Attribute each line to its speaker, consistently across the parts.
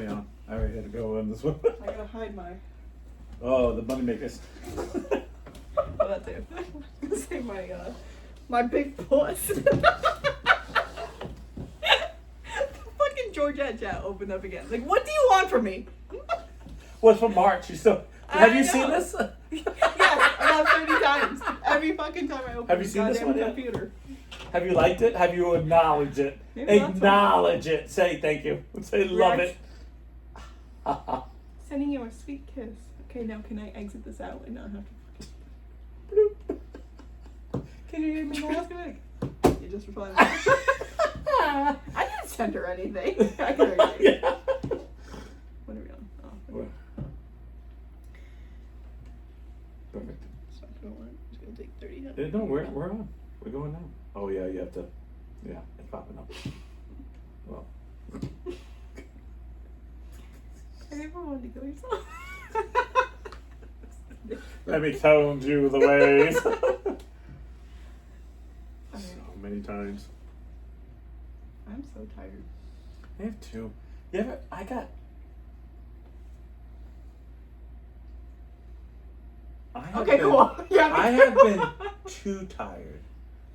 Speaker 1: carry on. I already had to go in this one.
Speaker 2: I gotta hide my.
Speaker 1: Oh, the money makers.
Speaker 2: Oh, that too. I was gonna say my big puss. The fucking Georgette chat opened up again. Like, what do you want from me?
Speaker 1: What's from March? You still have you
Speaker 2: know.
Speaker 1: seen this?
Speaker 2: Yes, about 30 times. Every fucking time I open
Speaker 1: Have you
Speaker 2: the
Speaker 1: seen this
Speaker 2: goddamn
Speaker 1: one yet?
Speaker 2: computer.
Speaker 1: Have you liked it? Have you acknowledged it?
Speaker 2: Maybe that's
Speaker 1: Acknowledge it. Say thank you. Say love it.
Speaker 2: Sending you a sweet kiss. Okay, now can I exit this out and not have to?
Speaker 1: Can you hear me now?
Speaker 2: You just replied. I didn't send her anything. I can hear you.
Speaker 1: Yeah.
Speaker 2: What are we on? Oh, okay.
Speaker 1: Perfect.
Speaker 2: So I don't want. It's gonna take 30 minutes.
Speaker 1: No, we're on. We're going now. Oh yeah, you have to. Yeah, it's popping up. Well.
Speaker 2: I never wanted to kill yourself.
Speaker 1: Let me tell you the ways.
Speaker 2: Okay.
Speaker 1: So many times.
Speaker 2: I'm so tired.
Speaker 1: I have two. You ever? I have
Speaker 2: Okay,
Speaker 1: been,
Speaker 2: cool. Yeah.
Speaker 1: I have been too tired.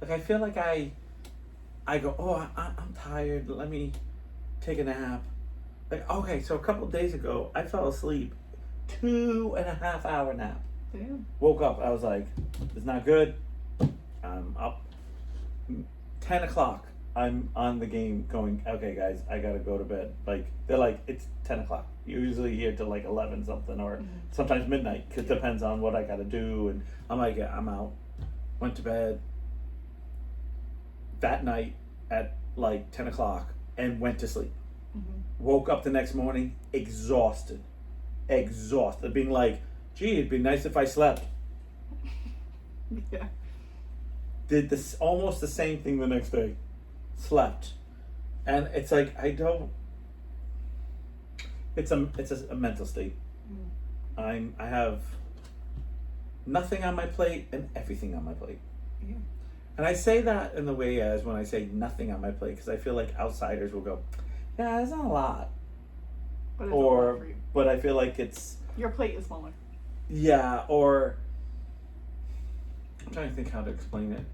Speaker 1: Like I feel like I go, oh, I'm tired. Let me take a nap. Like okay, so a couple days ago, I fell asleep, 2.5 hour nap.
Speaker 2: Damn.
Speaker 1: Woke up. I was like, it's not good. I'm up. 10 o'clock. I'm on the game going, okay, guys, I gotta go to bed. Like, they're like, it's 10 o'clock. You're usually here till like 11 something or sometimes midnight, because it depends on what I gotta do. And I'm like, yeah, I'm out. Went to bed that night at like 10 o'clock and went to sleep. Woke up the next morning exhausted. Being like, gee, it'd be nice if I slept.
Speaker 2: Yeah.
Speaker 1: Did this almost the same thing the next day. Slept. And it's like it's a mental state. I have nothing on my plate and everything on my plate.
Speaker 2: Yeah.
Speaker 1: And I say that in the way as when I say nothing on my plate, because I feel like outsiders will go, yeah, it's not a lot.
Speaker 2: But it's a lot for you.
Speaker 1: But I feel like it's
Speaker 2: Your plate is smaller.
Speaker 1: yeah, or I'm trying to think how to explain it.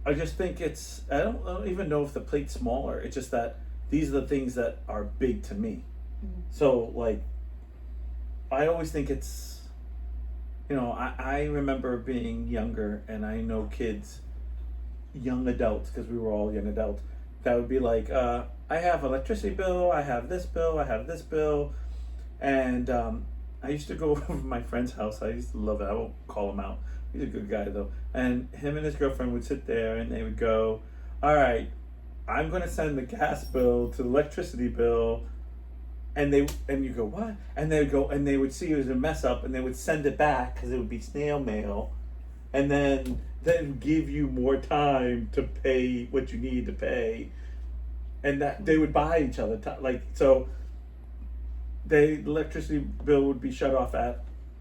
Speaker 1: I just think I don't even know if the plate's smaller. It's just that these are the things that are big to me. So like, I always think it's, I remember being younger and I know kids, young adults, because we were all young adults, that would be like, I have electricity bill, I have this bill, and I used to go over to my friend's house. I used to love it. I won't call him out. He's a good guy though. And him and his girlfriend would sit there and they would go, all right, I'm going to send the gas bill to the electricity bill. And you go, what? And they would go, and they would see it was a mess up and they would send it back because it would be snail mail. And then give you more time to pay what you need to pay. And that they would buy each other time. Like, so the electricity bill would be shut off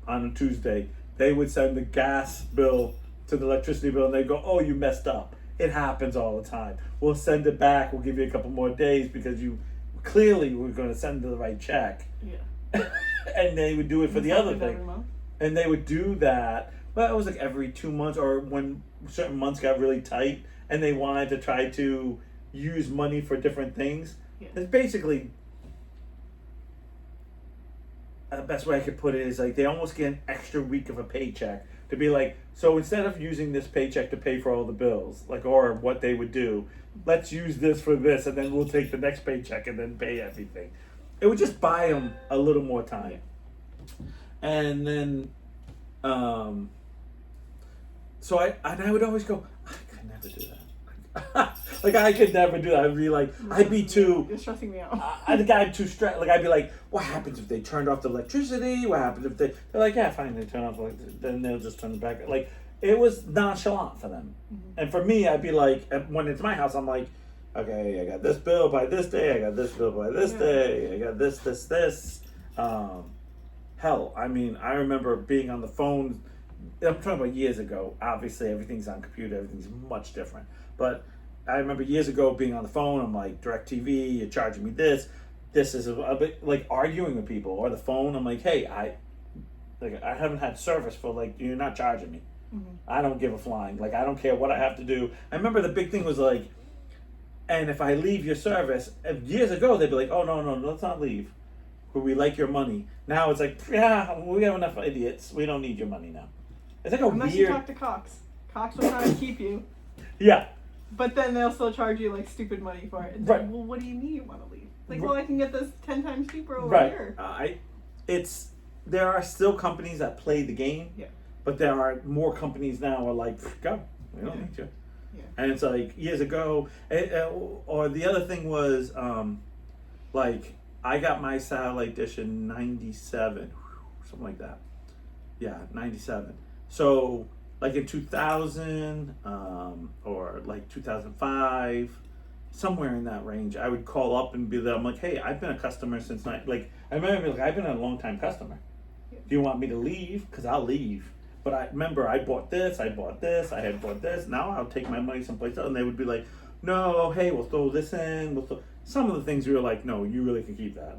Speaker 1: on a Tuesday. They would send the gas bill to the electricity bill and they go, oh, you messed up. It happens all the time. We'll send it back. We'll give you a couple more days because you clearly were going to send the right check.
Speaker 2: Yeah.
Speaker 1: And they would do it for the other thing. And they would do that. Well, it was like every 2 months or when certain months got really tight and they wanted to try to use money for different things.
Speaker 2: Yeah.
Speaker 1: It's basically, the best way I could put it is like they almost get an extra week of a paycheck to be like, so instead of using this paycheck to pay for all the bills, like, or what they would do, let's use this for this and then we'll take the next paycheck and then pay everything. It would just buy them a little more time. And then, so I would always go, I could never do that. Like I could never do that. I'd be like, I'd be too.
Speaker 2: You're stressing me out.
Speaker 1: I'm too stressed. Like I'd be like, what happens if they turned off the electricity? What happens if they're like, yeah, fine, they turn off the electricity, then they'll just turn it back. Like it was nonchalant for them. And for me, I'd be like, when it's my house, I'm like, okay, I got this bill by this day, I got this bill by this day, I got this. Hell, I mean, I remember being on the phone. I'm talking about years ago. Obviously, everything's on computer. Everything's much different. But I remember years ago being on the phone. I'm like, DirecTV, you're charging me this. This is a bit like arguing with people or the phone. I'm like, hey, I haven't had service for like you're not charging me. I don't give a flying. Like I don't care what I have to do. I remember the big thing was like, and if I leave your service, years ago they'd be like, oh no, let's not leave. We like your money. Now it's like, yeah, we have enough idiots. We don't need your money now. It's like a
Speaker 2: Unless
Speaker 1: weird.
Speaker 2: you talk to Cox. Cox will try to keep you.
Speaker 1: Yeah.
Speaker 2: But then they'll still charge you like stupid money for it. It's
Speaker 1: Right.
Speaker 2: like, well, what do you mean you want to leave? Like, well, I can get this 10 times cheaper over
Speaker 1: Right.
Speaker 2: here.
Speaker 1: There are still companies that play the game.
Speaker 2: Yeah.
Speaker 1: But there are more companies now who are like, go, we don't need you.
Speaker 2: Yeah.
Speaker 1: And it's like years ago, or the other thing was, like I got my satellite dish in '97, something like that. Yeah, '97. So like in 2000, or like 2005, somewhere in that range, I would call up and be there. I'm like, hey, I've been a customer since like I remember like I've been a long time customer.
Speaker 2: Yeah.
Speaker 1: Do you want me to leave? Because I'll leave. But I remember I bought this, I had bought this. Now I'll take my money someplace else. And they would be like, no, hey, we'll throw this in. Some of the things we were like, no, you really can keep that.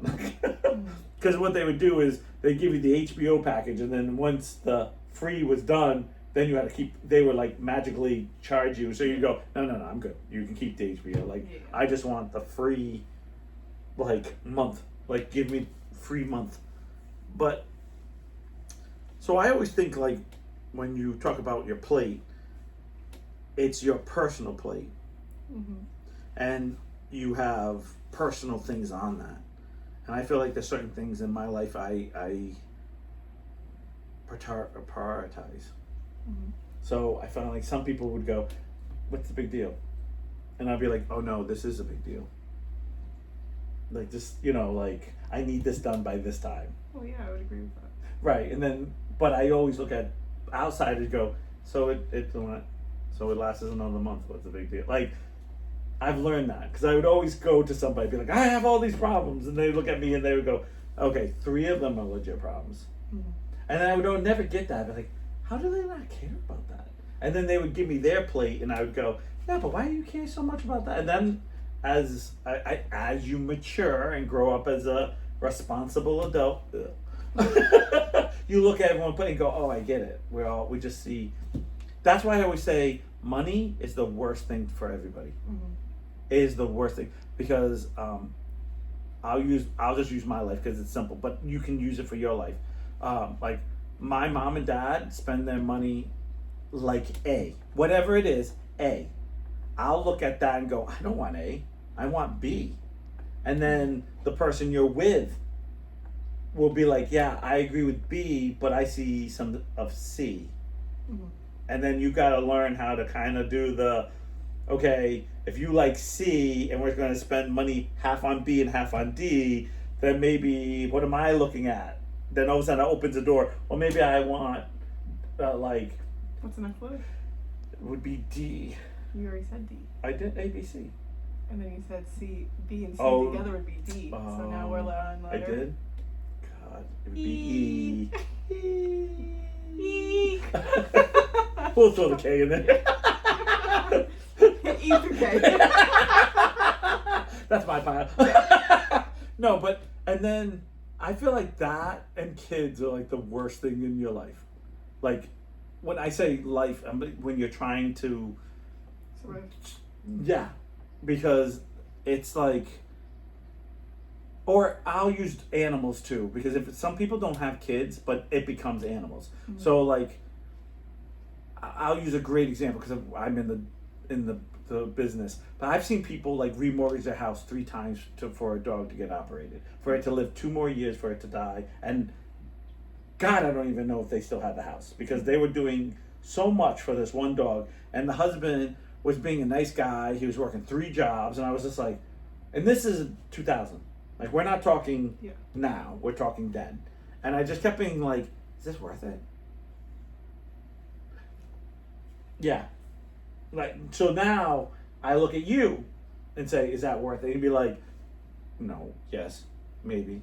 Speaker 1: Because what they would do is they give you the HBO package, and then once the free was done, then you had to keep. They would like magically charge you, so you go, no, I'm good. You can keep the HBO. Like I just want the free, like month. Like give me free month. But so I always think like when you talk about your plate, it's your personal plate, and you have personal things on that. And I feel like there's certain things in my life I prioritize. So I found like some people would go, what's the big deal? And I'd be like, oh no, this is a big deal. Like just, like I need this done by this time.
Speaker 2: Well, yeah, I would agree with that.
Speaker 1: Right. And then, but I always look at outside and go, so it lasts another month. What's the big deal? Like, I've learned that because I would always go to somebody and be like, I have all these problems. And they would look at me and they would go, okay, 3 of them are legit problems. And I would never get that. I'd be like, how do they not care about that? And then they would give me their plate and I would go, yeah, but why do you care so much about that? And then as you mature and grow up as a responsible adult, you look at everyone and go, oh, I get it. We just see. That's why I always say money is the worst thing for everybody. It is the worst thing because I'll just use my life because it's simple, but you can use it for your life. Like my mom and dad spend their money like A, whatever it is, A. I'll look at that and go, I don't want A, I want B. And then the person you're with will be like, yeah, I agree with B, but I see some of C. And then you got to learn how to kind of do okay, if you like C and we're going to spend money half on B and half on D, then maybe what am I looking at? Then all of a sudden it opens the door. Well, maybe I want
Speaker 2: What's the next letter?
Speaker 1: It would be D.
Speaker 2: You already said D.
Speaker 1: I did A, B, C.
Speaker 2: And then you said C, B and C together would be D. So now we're on letter.
Speaker 1: I did? God, it would be E.
Speaker 2: E.
Speaker 1: We'll throw the K in there.
Speaker 2: E through K.
Speaker 1: That's my pile. No, but, and then I feel like that and kids are like the worst thing in your life. Like, when I say life, when you're trying to, yeah, because it's like, or I'll use animals too, because if some people don't have kids, but it becomes animals. So like, I'll use a great example because I'm in the business, but I've seen people like remortgage their house 3 times for a dog to get operated, for it to live 2 more years, for it to die, and God, I don't even know if they still had the house because they were doing so much for this one dog, and the husband was being a nice guy. He was working 3 jobs, and I was just like, and this is 2000. Like, we're not talking now, we're talking then. And I just kept being like, is this worth it? Yeah. Like, so now I look at you and say, is that worth it? And be like, no, yes, maybe,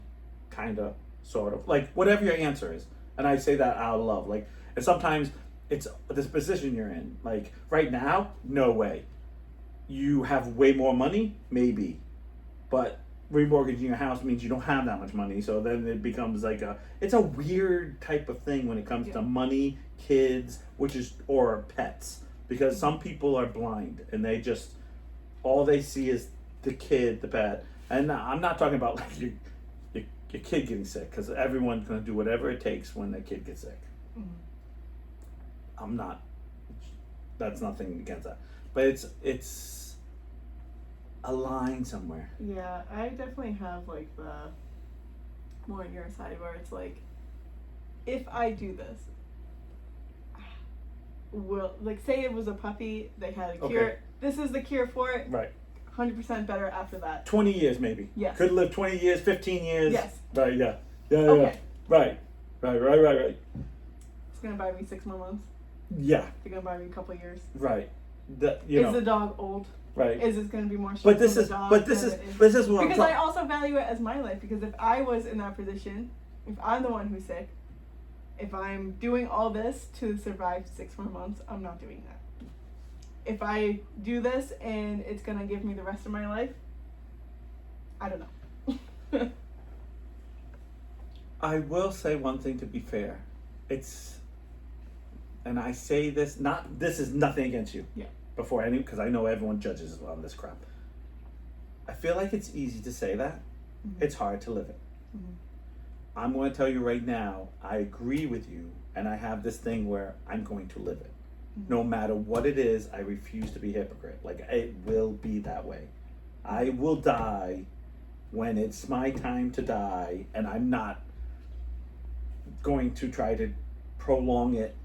Speaker 1: kind of, sort of. Like, whatever your answer is. And I say that out of love. Like, and sometimes it's this position you're in. Like, right now, no way. you have way more money, maybe, but remortgaging your house means you don't have that much money. So then it becomes like it's a weird type of thing when it comes to money, kids, or pets, because some people are blind and they just all they see is the kid, the pet. And I'm not talking about like your kid getting sick, because everyone's going to do whatever it takes when their kid gets sick. I'm not. That's nothing against that, but it's a line somewhere.
Speaker 2: Yeah, I definitely have like the more on your side where it's like, if I do this, will like say it was a puppy, they had a cure.
Speaker 1: Okay.
Speaker 2: This is the cure for it.
Speaker 1: Right.
Speaker 2: 100% better after that.
Speaker 1: 20 years maybe.
Speaker 2: Yes.
Speaker 1: Could live 20 years, 15 years.
Speaker 2: Yes.
Speaker 1: Right. Yeah. Yeah.
Speaker 2: Okay.
Speaker 1: Yeah. Right. Right.
Speaker 2: It's gonna buy me 6 more months.
Speaker 1: Yeah.
Speaker 2: They're gonna buy me a couple of years.
Speaker 1: Right.
Speaker 2: Is the dog old?
Speaker 1: Right.
Speaker 2: Is it going to be more stressful
Speaker 1: But this
Speaker 2: on
Speaker 1: is
Speaker 2: the dog?
Speaker 1: but this is what I'm
Speaker 2: because
Speaker 1: talking.
Speaker 2: I also value it as my life. Because if I was in that position, if I'm the one who's sick, if I'm doing all this to survive 6 more months, I'm not doing that. If I do this and it's going to give me the rest of my life, I don't know.
Speaker 1: I will say one thing to be fair. And I say this this is nothing against you.
Speaker 2: Yeah.
Speaker 1: Because I know everyone judges on this crap. I feel like it's easy to say that.
Speaker 2: Mm-hmm.
Speaker 1: It's hard to live it.
Speaker 2: Mm-hmm.
Speaker 1: I'm going to tell you right now, I agree with you, and I have this thing where I'm going to live it. Mm-hmm. No matter what it is, I refuse to be a hypocrite. Like, it will be that way. I will die when it's my time to die, and I'm not going to try to prolong it.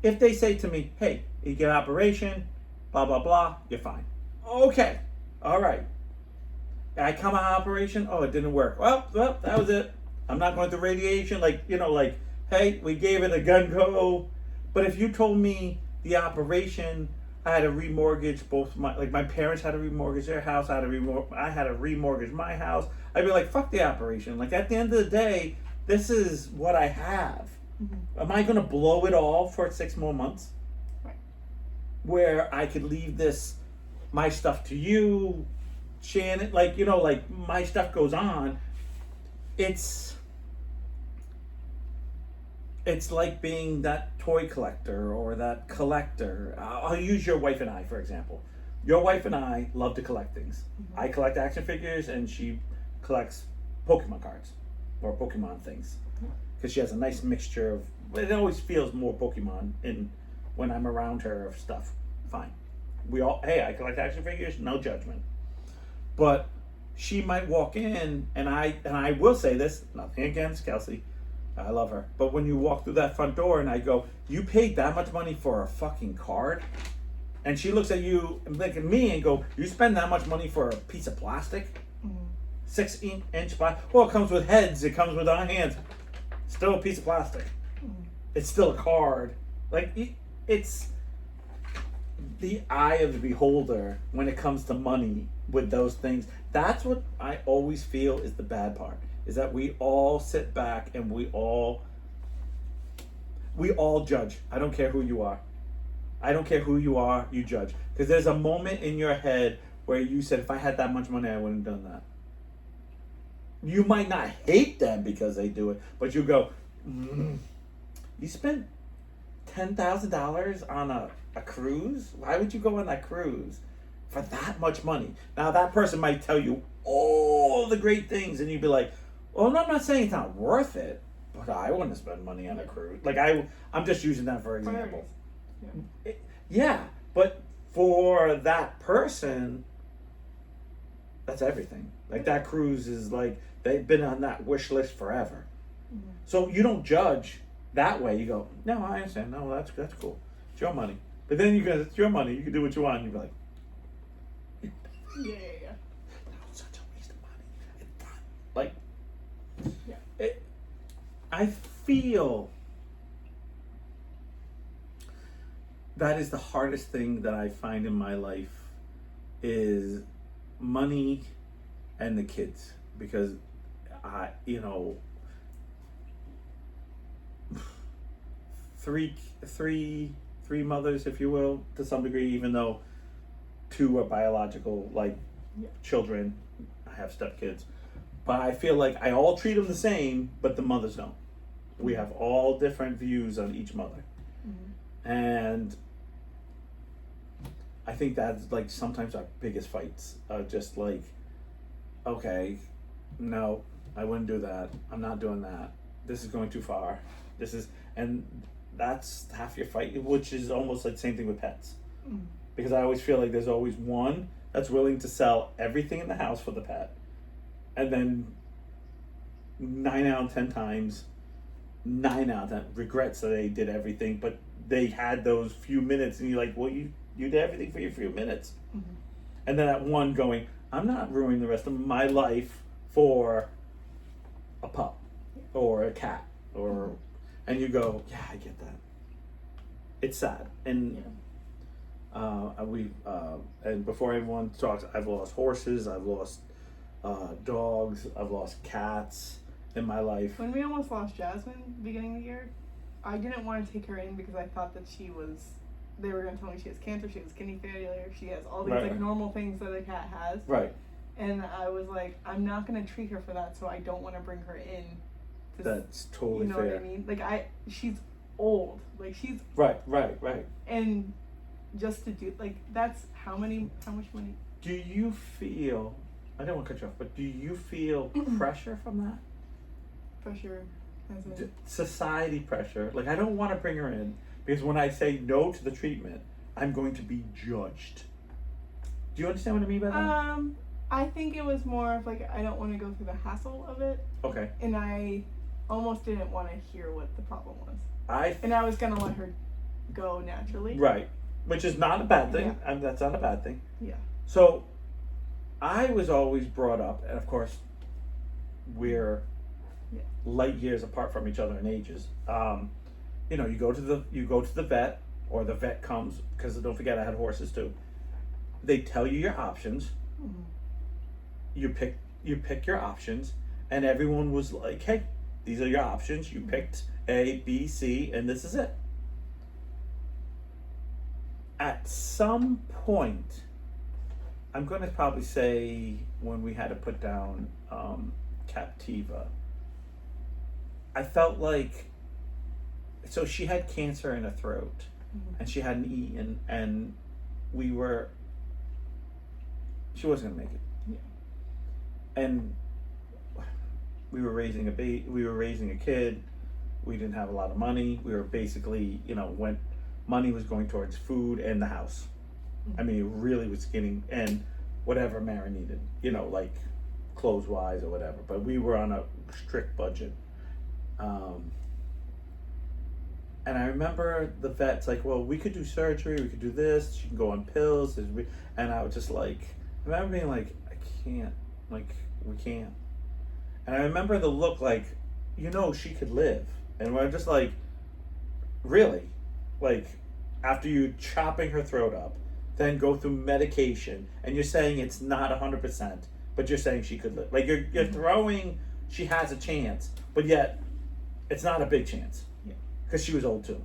Speaker 1: If they say to me, hey, you get an operation, blah, blah, blah, you're fine. Okay, all right. I come out of operation, oh, it didn't work. Well, that was it. I'm not going through radiation. Like, hey, we gave it a gun go. But if you told me the operation, I had to remortgage my parents had to remortgage their house, I had to remortgage my house, I'd be like, fuck the operation. Like, at the end of the day, this is what I have. Mm-hmm. Am I going to blow it all for 6 more months? Where I could leave my stuff to you, Shannon, my stuff goes on. It's like being that toy collector or that collector. I'll use your wife and I, for example. Your wife and I love to collect things. Mm-hmm. I collect action figures and she collects Pokemon cards or Pokemon things. Because she has a nice mixture of, it always feels more Pokemon when I'm around her of stuff. Fine. I collect action figures, no judgment. But she might walk in, and I will say this, nothing against Kelsey, I love her. But when you walk through that front door and I go, you paid that much money for a fucking card? And she looks at you and look at me and go, you spend that much money for a piece of plastic? 6-inch plastic? Well, it comes with heads, it comes with our hands. Still a piece of plastic. It's still a card. Like, it's the eye of the beholder when it comes to money with those things. That's what I always feel is the bad part, is that we all sit back and we all judge. I don't care who you are. You judge. Because there's a moment in your head where you said, if I had that much money, I wouldn't have done that. You might not hate them because they do it, but you go, you spent $10,000 on a cruise? Why would you go on that cruise for that much money? Now, that person might tell you all the great things, and you'd be like, well, no, I'm not saying it's not worth it, but I wouldn't spend money on a cruise. Like, I'm just using that for example. Yeah, but for that person, that's everything. Like, that cruise is like, they've been on that wish list forever. Mm-hmm. So you don't judge that way. You go, no, I understand. No, that's cool. It's your money. But then you go, it's your money. You can do what you want. And you're like,
Speaker 2: yeah.
Speaker 1: That was such a waste of money. Like, yeah. I feel that is the hardest thing that I find in my life is money and the kids, because three mothers, if you will, to some degree, even though two are biological, like,
Speaker 2: Yeah.
Speaker 1: children. I have stepkids. But I feel like I all treat them the same, but the mothers don't. We have all different views on each mother.
Speaker 2: Mm-hmm.
Speaker 1: And I think that's like sometimes our biggest fights are just like, okay, no, I wouldn't do that. I'm not doing that. This is going too far. And that's half your fight, which is almost like the same thing with pets.
Speaker 2: Mm-hmm.
Speaker 1: Because I always feel like there's always one that's willing to sell everything in the house for the pet. And then 9 out of 10 times, 9 out of 10 regrets that they did everything, but they had those few minutes, and you're like, well, you did everything for your few minutes.
Speaker 2: Mm-hmm.
Speaker 1: And then that one going, I'm not ruining the rest of my life for a pup or a cat, or, and you go, yeah, I get that. It's sad. And and before everyone talks, I've lost horses, I've lost dogs, I've lost cats in my life.
Speaker 2: When we almost lost Jasmine beginning of the year, I didn't want to take her in because I thought that they were going to tell me she has cancer, she has kidney failure, she has all these
Speaker 1: Right.
Speaker 2: normal things that a cat has.
Speaker 1: Right.
Speaker 2: And I was like, I'm not going to treat her for that, so I don't want to bring her in.
Speaker 1: That's totally
Speaker 2: you know
Speaker 1: fair.
Speaker 2: what I mean? Like, she's old. Like, she's...
Speaker 1: Right.
Speaker 2: And just to do, like, that's how much money?
Speaker 1: Do you feel, I don't want to cut you off, but do you feel pressure from that?
Speaker 2: Pressure. As in,
Speaker 1: Society pressure. Like, I don't want to bring her in because when I say no to the treatment, I'm going to be judged. Do you understand what I mean by that?
Speaker 2: I think it was more of like, I don't want to go through the hassle of it.
Speaker 1: Okay.
Speaker 2: And I almost didn't want to hear what the problem was. And I was going to let her go naturally.
Speaker 1: Right. Which is not a bad thing.
Speaker 2: Yeah.
Speaker 1: That's not a bad thing.
Speaker 2: Yeah.
Speaker 1: So, I was always brought up, and of course, we're light years apart from each other in ages. You know, you go to the vet, or the vet comes, because don't forget I had horses too. They tell you your options.
Speaker 2: Mm-hmm.
Speaker 1: You pick your options, and everyone was like, "Hey, these are your options. You picked A, B, C, and this is it." At some point, I'm going to probably say when we had to put down Captiva, I felt like, so she had cancer in her throat, and she hadn't eaten, and she wasn't going to make it. Yeah. And we were raising a kid. We didn't have a lot of money. We were basically, money was going towards food and the house. I mean, it really was getting, and whatever Mara needed, like clothes wise or whatever. But we were on a strict budget. And I remember the vet's like, well, we could do surgery, we could do this, she can go on pills. And I was just like, I remember being like, I can't, like, we can't. And I remember the look like, she could live. And we're just like, really? Like, after you chopping her throat up, then go through medication, and you're saying it's not 100%, but you're saying she could live. Like, you're throwing, she has a chance, but yet, it's not a big chance. Because she was old too.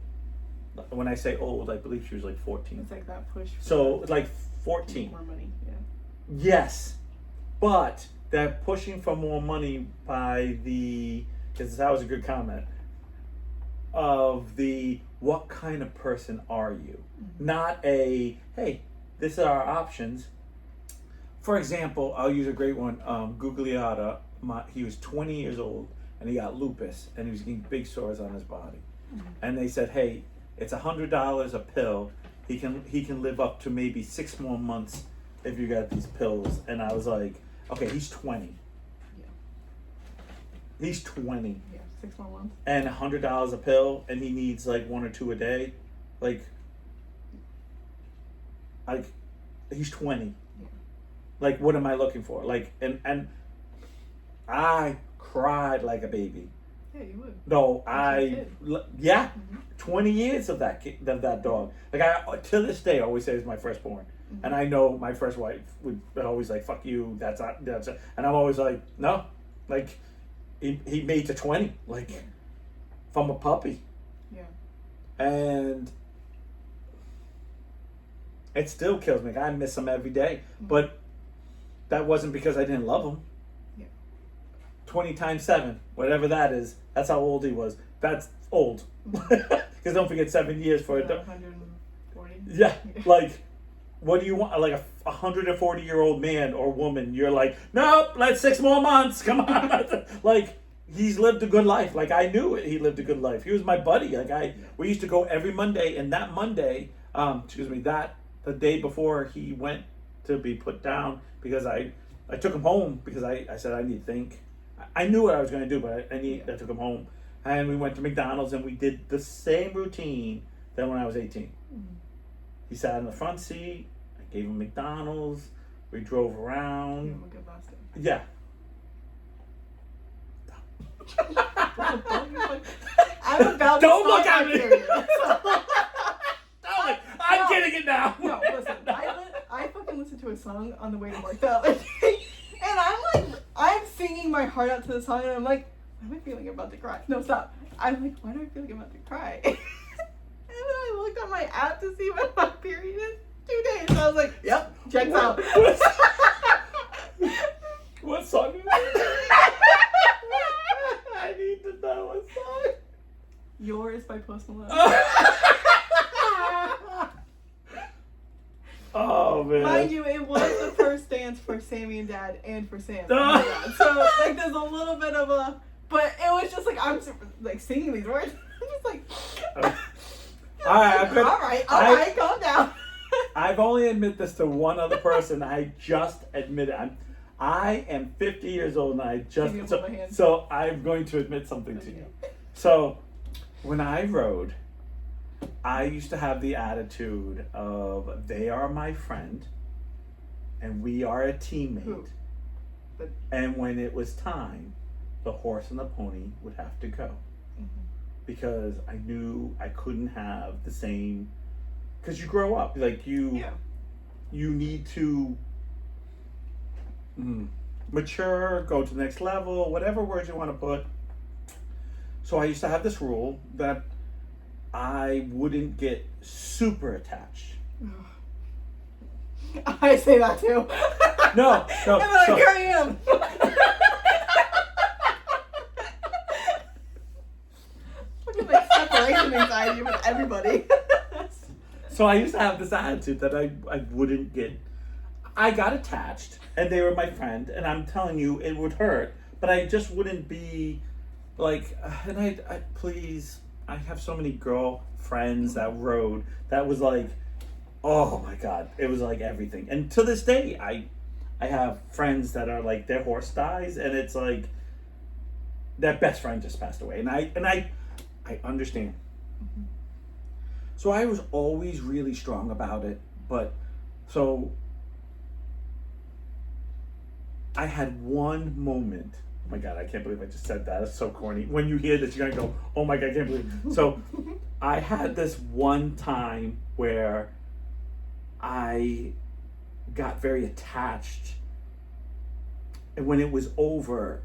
Speaker 1: When I say old, I believe she was like 14.
Speaker 2: It's like that push.
Speaker 1: So, like 14.
Speaker 2: More money, yeah.
Speaker 1: Yes, but that pushing for more money by because that was a good comment, of what kind of person are you? Mm-hmm. Not hey, this are our options. For example, I'll use a great one. Gugliotta, he was 20 years old, and he got lupus, and he was getting big sores on his body. Mm-hmm. And they said, hey, it's $100 a pill. He can live up to maybe 6 more months if you got these pills. And I was like, okay, he's 20.
Speaker 2: Yeah.
Speaker 1: He's 20.
Speaker 2: Yeah, 6 more months.
Speaker 1: And $100 a pill, and he needs like 1 or 2 a day. Like he's 20. Yeah. Like, what am I looking for? Like, and I cried like a baby.
Speaker 2: Yeah, you would.
Speaker 1: No, yeah, 20 years of that dog. Like, I to this day always say it's my firstborn, and I know my first wife would always like, fuck you, that's it. And I'm always like, no, like he made to 20, like from a puppy.
Speaker 2: Yeah.
Speaker 1: And It still kills me. I miss him every day. But that wasn't because I didn't love him.
Speaker 2: Yeah.
Speaker 1: 20 times 7, whatever that is, that's how old he was. That's old. Because don't forget 7 years for it.
Speaker 2: 140.
Speaker 1: Yeah, like, what do you want? Like a 140-year-old man or woman, you're like, nope, let's 6 more months. Come on. Like, he's lived a good life. Like, I knew it. He lived a good life. He was my buddy. Like, we used to go every Monday, and that Monday, the day before he went to be put down, because I took him home because I said I need to think. I knew what I was going to do, but I took him home, and we went to McDonald's, and we did the same routine that when I was 18.
Speaker 2: Mm-hmm.
Speaker 1: He sat in the front seat. I gave him McDonald's. We drove around.
Speaker 2: Give him a good last name.
Speaker 1: Yeah.
Speaker 2: I'm about
Speaker 1: Don't
Speaker 2: to
Speaker 1: look
Speaker 2: start
Speaker 1: at
Speaker 2: my
Speaker 1: me.
Speaker 2: period.
Speaker 1: I'm getting it now.
Speaker 2: No, listen. I fucking listened to a song on the way to work the other day, and I'm singing my heart out to the song, and I'm like, why am I feeling about to cry? No, stop. I'm like, why do I feel like I'm about to cry? And then I looked on my app to see when my period is. 2 days. I was like, yep, checks out.
Speaker 1: What song is it? I need to know what song.
Speaker 2: Yours by Post Malone.
Speaker 1: Oh man.
Speaker 2: Mind you, it was the first dance for Sammy and Dad and for Sam. Oh my God. So like, there's a little bit of a, but it was just like I'm super, like singing these words. I'm just like, all right, calm down.
Speaker 1: I've only admitted this to one other person. I just admit it. I am 50 years old, and I just so I'm going to admit something to you. So when I rode, I used to have the attitude of they are my friend, and we are a teammate. And when it was time, the horse and the pony would have to go, because I knew I couldn't have the same. Because you grow up, like you need to mature, go to the next level, whatever words you want to put. So I used to have this rule that I wouldn't get super attached.
Speaker 2: I say that too.
Speaker 1: No.
Speaker 2: And then here I am. Fucking like separation anxiety with everybody.
Speaker 1: So I used to have this attitude that I wouldn't get. I got attached, and they were my friend, and I'm telling you, it would hurt, but I just wouldn't be like. And I please, I have so many girl friends that rode that was like, oh my God, it was like everything. And to this day, I have friends that are like their horse dies, and it's like their best friend just passed away, and I understand. So I was always really strong about it, but so I had one moment. Oh my God, I can't believe I just said that. It's so corny. When you hear this, you're gonna go, oh my God, I can't believe it. So I had this one time where I got very attached, and when it was over,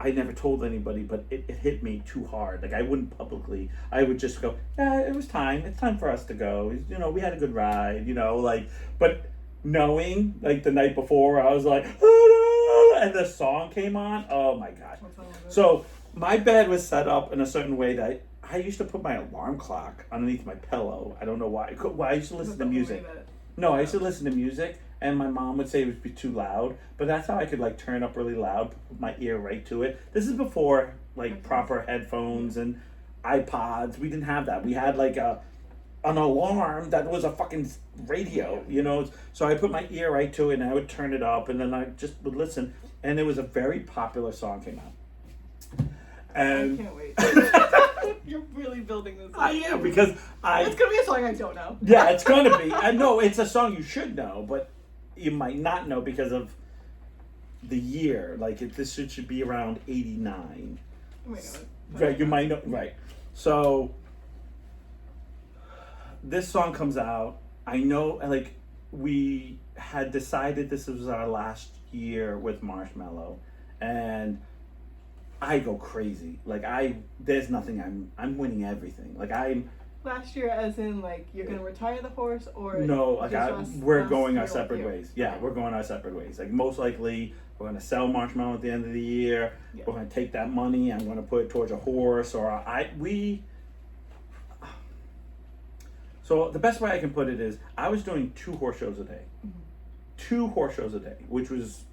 Speaker 1: I never told anybody, but it hit me too hard. Like, I wouldn't publicly. I would just go, yeah, it was time. It's time for us to go. You know, we had a good ride, you know, like, but knowing, like, the night before, I was like, oh, no, and the song came on. Oh, my God. So my bed was set up in a certain way that I used to put my alarm clock underneath my pillow. I don't know why. I used to listen to music. No, I used to listen to music. And my mom would say it would be too loud, but that's how I could like turn up really loud, put my ear right to it. This is before like proper headphones and iPods. We didn't have that. We had like an alarm that was a fucking radio, you know. So I put my ear right to it, and I would turn it up, and then I just would listen. And it was a very popular song came out. And
Speaker 2: I can't wait. You're really building this up.
Speaker 1: I am, because
Speaker 2: It's gonna be a song I don't know.
Speaker 1: Yeah, it's gonna be. I know it's a song you should know, but you might not know because of the year. Like this should be around 89. Right, you might know. Right. So this song comes out. I know, like, we had decided this was our last year with Marshmallow, and I go crazy. Like there's nothing. I'm winning everything. Like
Speaker 2: last year, as in like you're gonna retire the horse, or
Speaker 1: No, like we're going our
Speaker 2: year
Speaker 1: separate
Speaker 2: with you?
Speaker 1: ways. Yeah,
Speaker 2: Okay.
Speaker 1: we're going our separate ways. Like most likely, we're gonna sell Marshmallow at the end of the year.
Speaker 2: Yeah.
Speaker 1: We're gonna take that money. I'm gonna put it towards a horse, or we. So the best way I can put it is, I was doing 2 horse shows a day.
Speaker 2: Mhm.
Speaker 1: 2 horse shows a day, which was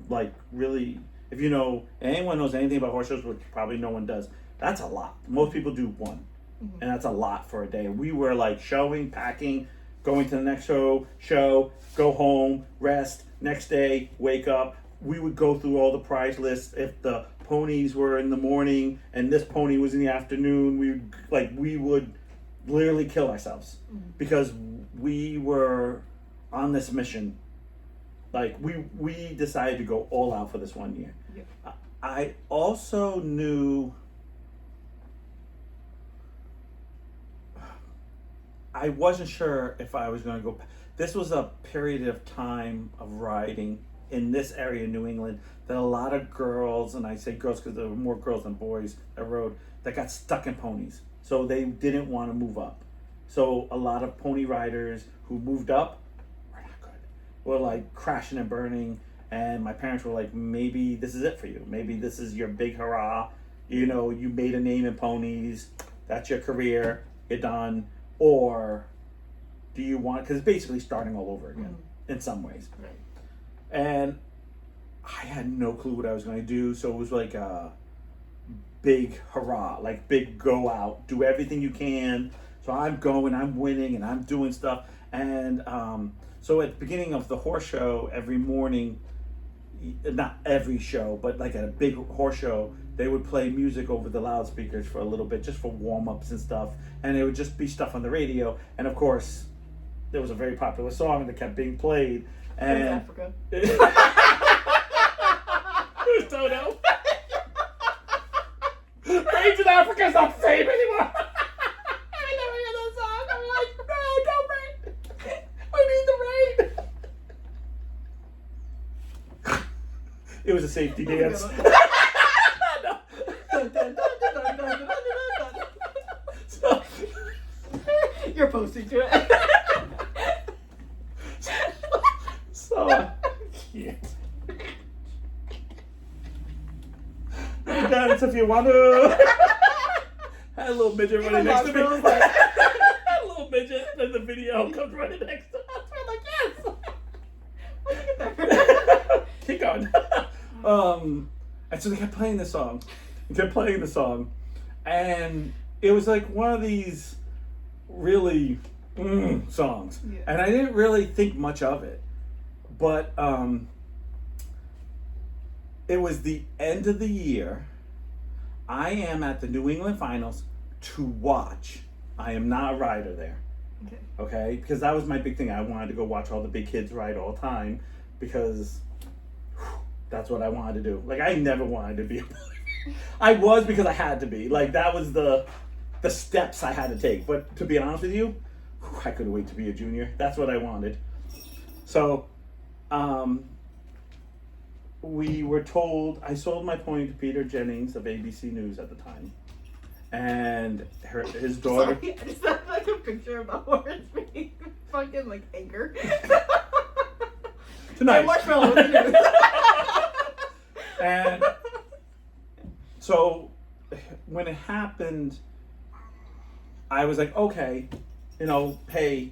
Speaker 1: like really, if you know, anyone knows anything about horse shows, which probably no one does, that's a lot. Most people do 1,
Speaker 2: Mhm.
Speaker 1: and that's a lot for a day. We were like showing, packing, going to the next show, go home, rest, next day, wake up. We would go through all the prize lists. If the ponies were in the morning and this pony was in the afternoon, we would literally kill ourselves because we were on this mission. Like we decided to go all out for this one year.
Speaker 2: Yeah.
Speaker 1: I also knew I wasn't sure if I was going to go. This was a period of time of riding in this area in New England that a lot of girls, and I say girls because there were more girls than boys that rode, that got stuck in ponies. So they didn't want to move up. So a lot of pony riders who moved up were not good. Were like crashing and burning. And my parents were like, maybe this is it for you. Maybe this is your big hurrah. You know, you made a name in ponies. That's your career. You're done. Or do you want, because it's basically starting all over again in some ways.
Speaker 2: Right.
Speaker 1: And I had no clue what I was going to do. So it was like a big hurrah, like big go out, do everything you can. So I'm going, I'm winning, and I'm doing stuff. And so at the beginning of the horse show, every morning, not every show, but like at a big horse show, they would play music over the loudspeakers for a little bit, just for warm-ups and stuff. And it would just be stuff on the radio. And of course, there was a very popular song that kept being played. And
Speaker 2: Africa.
Speaker 1: Toto. Rage in Africa is not the same anymore.
Speaker 2: I never hear that song. I'm like, no, don't rain. We need the rain.
Speaker 1: It was a safety dance. So,
Speaker 2: You're posting to it.
Speaker 1: so cute. Dance if you want to. Had a little midget running next to me.
Speaker 2: Marshmallow's like-
Speaker 1: Had a little midget in the video comes running next to us.
Speaker 2: We're like, yes. Where'd you get that?
Speaker 1: Keep going. And so they kept playing the song. And it was like one of these really songs.
Speaker 2: Yeah.
Speaker 1: And I didn't really think much of it. But it was the end of the year. I am at the New England Finals to watch. I am not a rider there. Okay? Because that was my big thing. I wanted to go watch all the big kids ride all the time because that's what I wanted to do. Like, I never wanted to be a pony. I was because I had to be. Like, that was the steps I had to take. But to be honest with you, I couldn't wait to be a junior. That's what I wanted. So, we were told, I sold my pony to Peter Jennings of ABC News at the time. And his daughter...
Speaker 2: Sorry, I just have like a picture of the horse being fucking like anchor.
Speaker 1: Tonight.
Speaker 2: And Marshmallow with the news.
Speaker 1: And so when it happened, I was like, okay, hey,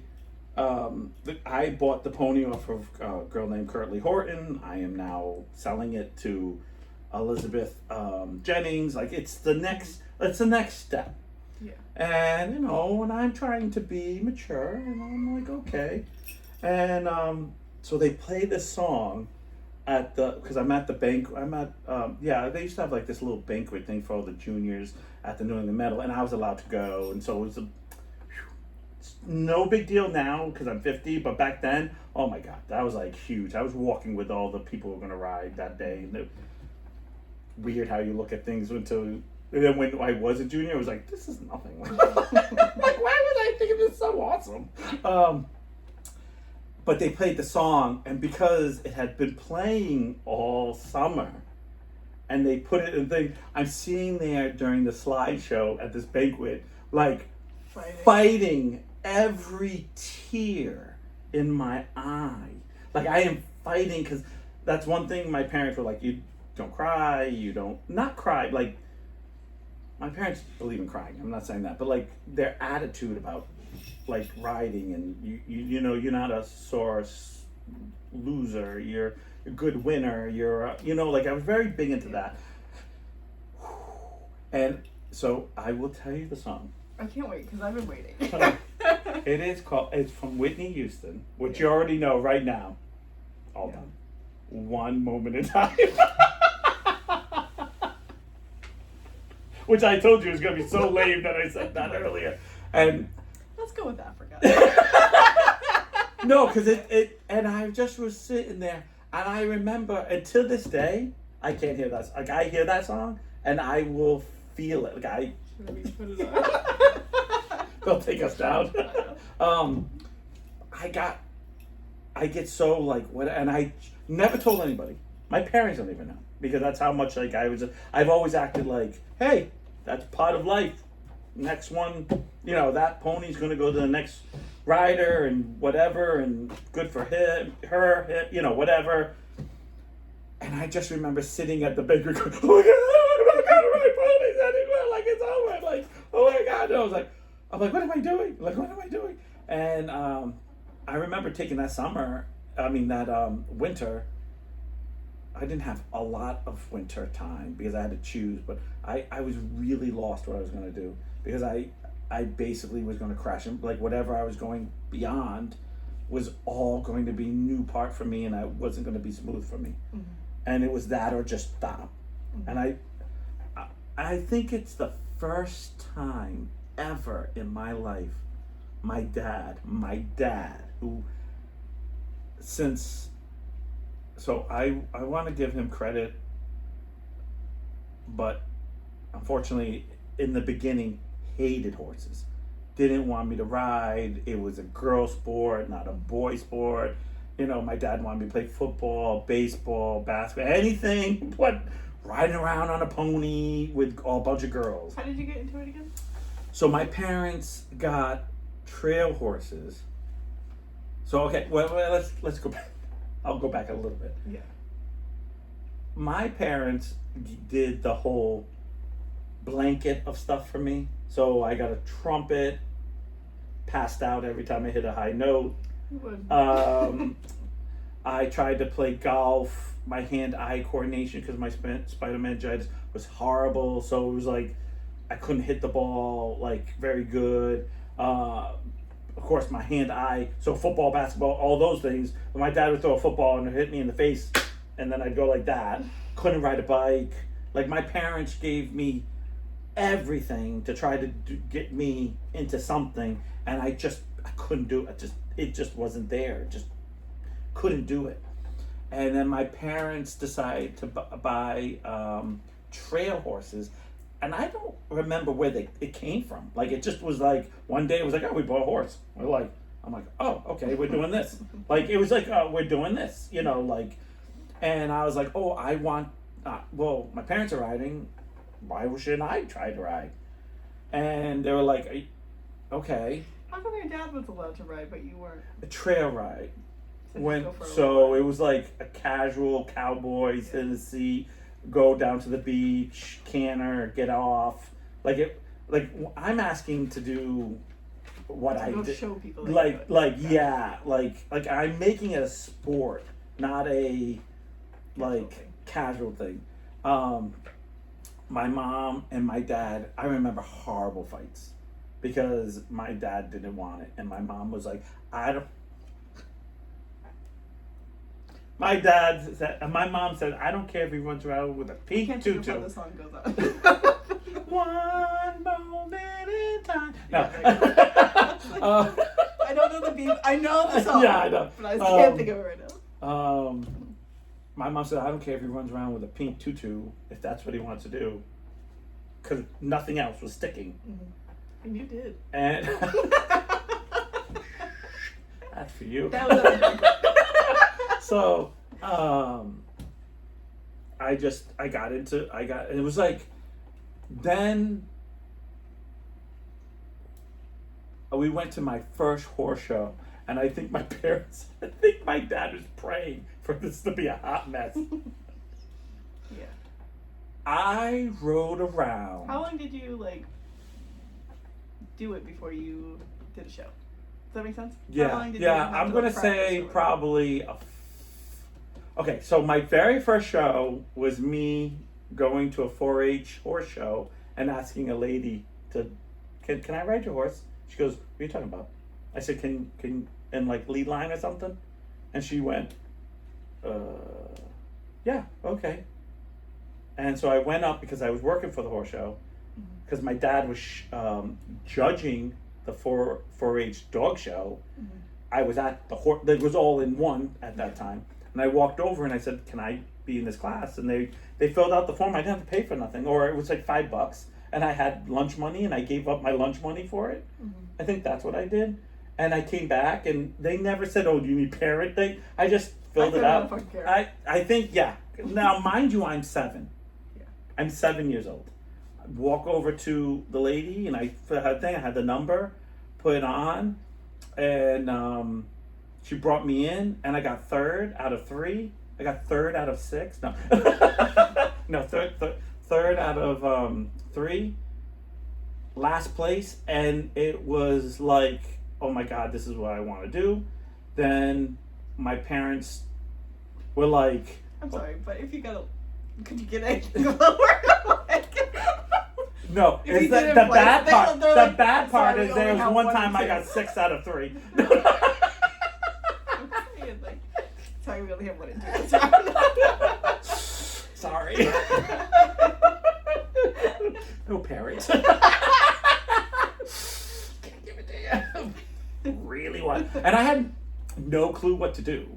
Speaker 1: I bought the pony off of a girl named Curtly Horton. I am now selling it to Elizabeth Jennings. Like, it's the next step.
Speaker 2: Yeah.
Speaker 1: And, and I'm trying to be mature, and I'm like, okay. And so they play this song because I'm at the bank. They used to have like this little banquet thing for all the juniors at the New England Medal, and I was allowed to go. And so it was no big deal now because I'm 50, but back then, oh my God, that was like huge. I was walking with all the people who were going to ride that day. And weird how you look at things and then when I was a junior, I was like, this is nothing. Like, why was I thinking this is so awesome? But they played the song, and because it had been playing all summer, and they put it in the thing, I'm seeing there during the slideshow at this banquet, like fighting every tear in my eye. Like I am fighting because that's one thing my parents were like, you don't cry, you don't, not cry, like my parents believe in crying, I'm not saying that, but like their attitude about like riding and you know, you're not a sore loser, you're a good winner, you're you know, like I was very big into that. And so I will tell you the song.
Speaker 2: I can't wait because I've been waiting.
Speaker 1: It is called, it's from Whitney Houston, which you already know right now. All done. One moment in time. Which I told you was going to be so lame that I said that earlier. And
Speaker 2: let's go with Africa.
Speaker 1: No, because and I just was sitting there, and I remember, and to this day, I can't hear that. Like, I hear that song, and I will feel it. Like,
Speaker 2: Let me put it on.
Speaker 1: They'll take us down. I get so, like, what, and I never told anybody. My parents don't even know, because that's how much, like, I've always acted like, hey, that's part of life. Next one, you know, that pony's going to go to the next rider and whatever, and good for him, you know, whatever. And I just remember sitting at the bakery going, oh my God, I'm not going to ride ponies anymore. Like, it's over. Like, oh my God. And I'm like, what am I doing? Like, what am I doing? And I remember taking that winter. I didn't have a lot of winter time because I had to choose, but I was really lost what I was going to do, because I basically was going to crash, and like whatever I was going beyond was all going to be new part for me, and I wasn't going to be smooth for me. Mm-hmm. And it was that or just stop. Mm-hmm. And I think it's the first time ever in my life my dad who, so I want to give him credit, but unfortunately in the beginning hated horses, didn't want me to ride. It was a girl sport, not a boy sport. You know, my dad wanted me to play football, baseball, basketball, anything but riding around on a pony with a bunch of girls.
Speaker 2: How did you get into it again?
Speaker 1: So my parents got trail horses. So okay, well let's go back. I'll go back a little bit.
Speaker 2: Yeah.
Speaker 1: My parents did the whole blanket of stuff for me. So I got a trumpet, passed out every time I hit a high note. I tried to play golf. My hand-eye coordination, because my spinal meningitis was horrible. So it was like I couldn't hit the ball like very good. Of course, my hand-eye, so football, basketball, all those things. When my dad would throw a football and it hit me in the face, and then I'd go like that. Couldn't ride a bike. Like, my parents gave me everything to try to get me into something, and I couldn't do it. It just wasn't there. Just couldn't do it. And then my parents decided to buy trail horses. And I don't remember where it came from. Like, it just was like, one day it was like, oh, we bought a horse. I'm like, oh, okay, we're doing this. Like, it was like, oh, we're doing this, you know, like, and I was like, oh, I want, well, my parents are riding. Why shouldn't I try to ride? And they were like, okay.
Speaker 2: How come your dad was allowed to ride, but you weren't?
Speaker 1: A trail ride.
Speaker 2: So
Speaker 1: it was like a casual cowboy, sit in the seat, go down to the beach, canter, get off. Like I'm asking to do what I did.
Speaker 2: Show people
Speaker 1: yeah, like I'm making it a sport, not a casual thing. My mom and my dad, I remember horrible fights because my dad didn't want it, and my mom was like, my dad said, and my mom said, I don't care if he runs around with a pink tutu.
Speaker 2: The song goes on.
Speaker 1: One moment in time. No.
Speaker 2: I don't know the beat. I know the song.
Speaker 1: Yeah, I know.
Speaker 2: But I can't think of it right now.
Speaker 1: My mom said, I don't care if he runs around with a pink tutu, if that's what he wants to do. Because nothing else was sticking.
Speaker 2: Mm-hmm. And you did.
Speaker 1: And that's for you.
Speaker 2: That was
Speaker 1: So, and it was like, then we went to my first horse show, and I think my parents, I think my dad was praying for this to be a hot mess.
Speaker 2: Yeah.
Speaker 1: I rode around.
Speaker 2: How long did you do it before you did a show? Does that make sense? How long did you have
Speaker 1: I'm
Speaker 2: to,
Speaker 1: gonna
Speaker 2: practice
Speaker 1: say
Speaker 2: or whatever?
Speaker 1: probably. Okay, so my very first show was me going to a 4-H horse show and asking a lady to, can I ride your horse? She goes, what are you talking about? I said, can in lead line or something? And she went, yeah, okay. And so I went up because I was working for the horse show, because my dad was judging the 4-H dog show.
Speaker 2: Mm-hmm.
Speaker 1: I was at the horse, it was all in one at that time. And I walked over and I said, can I be in this class? And they filled out the form. I didn't have to pay for nothing, or it was like $5. And I had lunch money, and I gave up my lunch money for it.
Speaker 2: Mm-hmm.
Speaker 1: I think that's what I did. And I came back, and they never said, oh, do you need parent thing? I just filled it out. I think, yeah. Now, mind you, I'm 7.
Speaker 2: Yeah.
Speaker 1: I'm 7 years old. I walk over to the lady, and I had the number, put it on, and she brought me in, and I got 3rd out of 3. I got 3rd out of 6. No, no, third out of 3. Last place, and it was like, oh my God, this is what I want to do. Then my parents were like,
Speaker 2: I'm sorry, but if you could you get anything lower?
Speaker 1: no,
Speaker 2: If you
Speaker 1: it's the
Speaker 2: didn't
Speaker 1: bad
Speaker 2: play,
Speaker 1: part.
Speaker 2: they're
Speaker 1: The
Speaker 2: like,
Speaker 1: bad part
Speaker 2: sorry,
Speaker 1: is
Speaker 2: we
Speaker 1: there
Speaker 2: only
Speaker 1: was
Speaker 2: have
Speaker 1: one
Speaker 2: one
Speaker 1: time I
Speaker 2: kid.
Speaker 1: got 6 out of 3.
Speaker 2: Sorry, we only have one and 2.
Speaker 1: Sorry. No parents. Can't give a damn. Really what? And I had no clue what to do.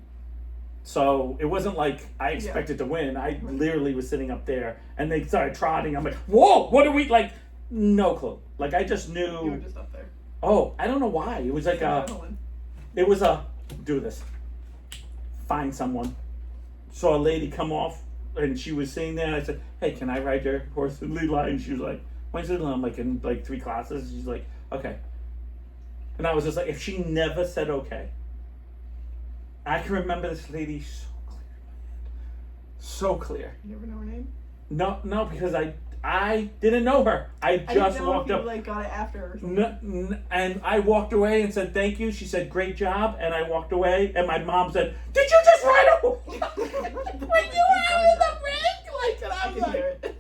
Speaker 1: So it wasn't like I expected to win. I literally was sitting up there and they started trotting. I'm like, whoa, what are we like? No clue. Like I just knew.
Speaker 2: You were just up there.
Speaker 1: Oh, I don't know why. It was like do this. Find someone. Saw a lady come off and she was sitting there and I said, hey, can I ride your horse in lead line? She was like, when's lead line? I'm like in 3 classes. She's like, okay. And I was just like, if she never said okay. I can remember this lady so clear in my head. So clear.
Speaker 2: You never know her name?
Speaker 1: No, because I didn't know her. I just walked up.
Speaker 2: I didn't know if you got it after or something.
Speaker 1: And I walked away and said thank you. She said great job, and I walked away. And my mom said, "Did you just ride a horse? Were you out in the ring?" Like, and I was like,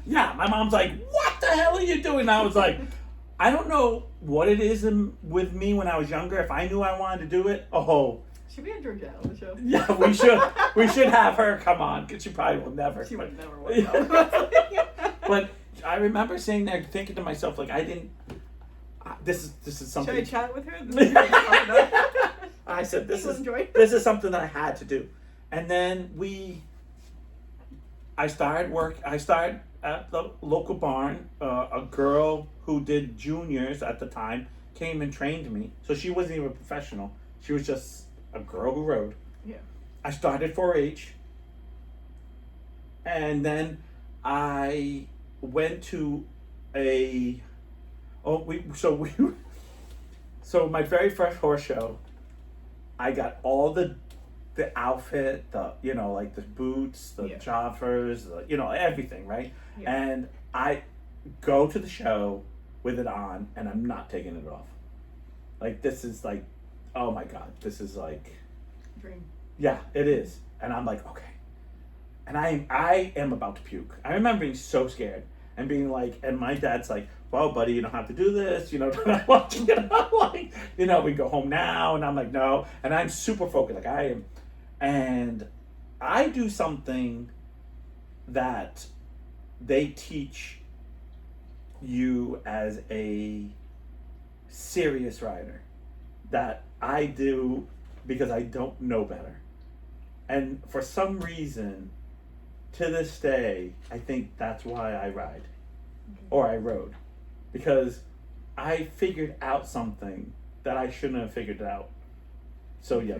Speaker 1: "Yeah." My mom's like, "What the hell are you doing?" And I was like, "I don't know what it is with me when I was younger. If I knew I wanted to do it, oh."
Speaker 2: Should we have Georgia on the show?
Speaker 1: Yeah, we should. We should have her come on because she probably will never.
Speaker 2: She would never want
Speaker 1: But I remember sitting there thinking to myself, like, I didn't. This is something.
Speaker 2: Should I chat with her?
Speaker 1: I said this
Speaker 2: Enjoy.
Speaker 1: this is something that I had to do, and then I started at the local barn. A girl who did juniors at the time came and trained me, so she wasn't even a professional. She was just a girl who rode.
Speaker 2: Yeah.
Speaker 1: I started 4-H, and then I went to so my very first horse show, I got all the outfit, the like the boots, the choppers, everything, right?
Speaker 2: Yeah.
Speaker 1: And I go to the show with it on, and I'm not taking it off. Like this is like, oh my God, this is like
Speaker 2: Dream.
Speaker 1: Yeah, it is. And I'm like, okay. And I am about to puke. I remember being so scared and being like, and my dad's like, well, buddy, you don't have to do this. I want you we go home now. And I'm like, no. And I'm super focused. Like I am. And I do something that they teach you as a serious rider that I do because I don't know better. And for some reason, to this day, I think that's why I ride. Or I rode. Because I figured out something that I shouldn't have figured out. So yeah.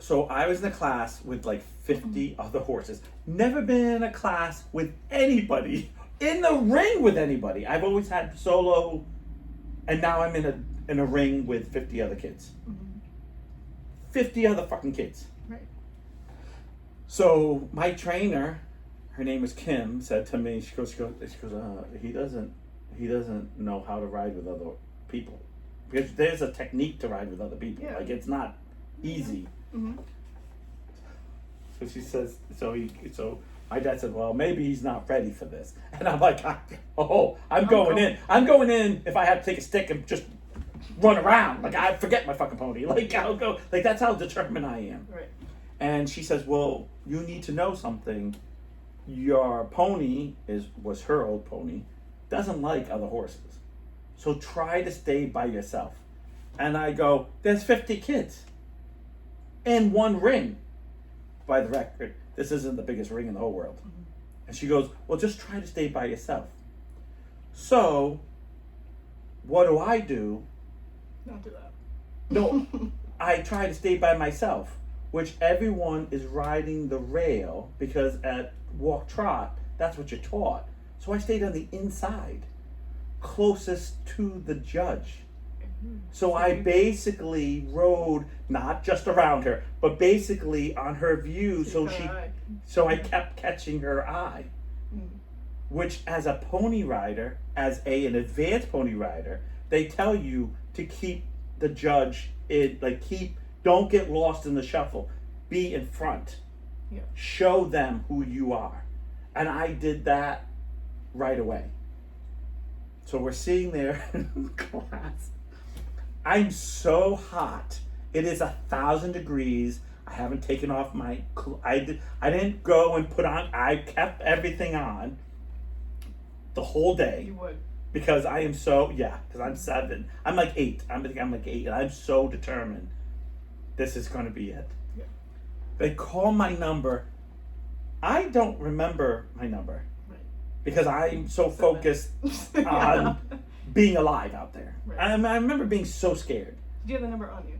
Speaker 1: So I was in a class with like 50 other horses. Never been in a class with anybody. In the ring with anybody. I've always had solo And now I'm in a ring with 50 other kids.
Speaker 2: Mm-hmm.
Speaker 1: 50 other fucking kids.
Speaker 2: Right.
Speaker 1: So my trainer, her name was Kim, said to me, she goes, he doesn't know how to ride with other people. Because there's a technique to ride with other people.
Speaker 2: Yeah.
Speaker 1: Like, it's not easy.
Speaker 2: Mm-hmm.
Speaker 1: So she says, so my dad said, well, maybe he's not ready for this. And I'm like, I'm going in. I'm going in if I have to take a stick and just run around. Like, I forget my fucking pony. Like, I'll go. Like, that's how determined I am.
Speaker 2: Right.
Speaker 1: And she says, well, you need to know something. Your pony was her old pony, doesn't like other horses. So try to stay by yourself. And I go, there's 50 kids in one ring. By the record, this isn't the biggest ring in the whole world.
Speaker 2: Mm-hmm.
Speaker 1: And she goes, well, just try to stay by yourself. So, what do?
Speaker 2: Don't do that.
Speaker 1: No, I try to stay by myself, which everyone is riding the rail because at walk trot, that's what you're taught. So I stayed on the inside, closest to the judge. So I basically rode not just around her, but basically on her view. So I kept catching her eye, which as a pony rider, as an advanced pony rider, they tell you to keep the judge in, like don't get lost in the shuffle, be in front, show them who you are, and I did that right away. So we're sitting there in class. I'm so hot. It is 1,000 degrees. I haven't taken off my. I didn't go and put on. I kept everything on the whole day.
Speaker 2: You would.
Speaker 1: Because I am so because I'm 7. I'm like 8. I'm like 8, and I'm so determined. This is going to be it.
Speaker 2: Yeah.
Speaker 1: They call my number. I don't remember my number.
Speaker 2: Right.
Speaker 1: Because I'm so focused on being alive out there.
Speaker 2: Right.
Speaker 1: I remember being so scared.
Speaker 2: Do you have the number on you?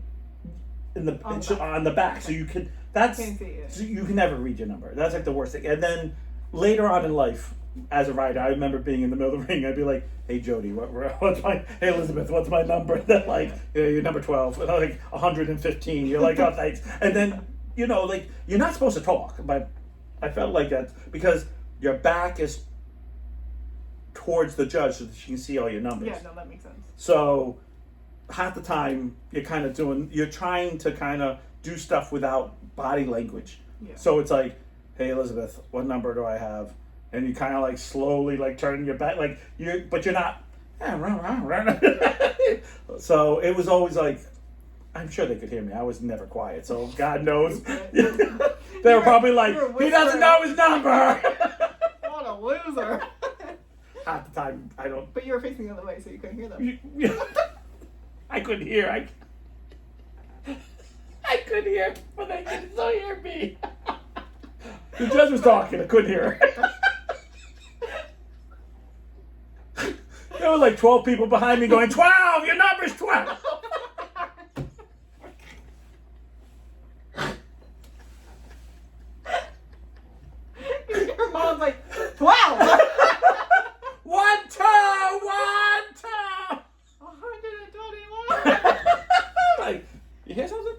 Speaker 1: On the back, so you can. That's
Speaker 2: Can't see it.
Speaker 1: so you can never read your number. That's like the worst thing. And then later on in life, as a rider, I remember being in the middle of the ring. I'd be like, "Hey Jody, what's my? Hey Elizabeth, what's my number?" Then like, you're number 12. And I'm like 115. You're like, "Oh, thanks." And then like you're not supposed to talk, but I felt like that because your back is towards the judge so that she can see all your numbers.
Speaker 2: Yeah, no, that makes sense.
Speaker 1: So half the time you're trying to kind of do stuff without body language.
Speaker 2: Yeah.
Speaker 1: So it's like, hey Elizabeth, what number do I have? And you kind of like slowly like turn your back, like but you're not. So it was always like, I'm sure they could hear me. I was never quiet, so God knows. They were probably like, he doesn't know his number.
Speaker 2: What a loser.
Speaker 1: Half the time, I don't.
Speaker 2: But you were facing the other way, so you couldn't hear them.
Speaker 1: I couldn't hear. I couldn't hear, but they could still hear me. The judge was talking. I couldn't hear her. There were like 12 people behind me going, 12! Your number's 12!
Speaker 2: Your mom's like, 12!
Speaker 1: 1, 2, 1, 2!
Speaker 2: 121!
Speaker 1: Like, you hear something?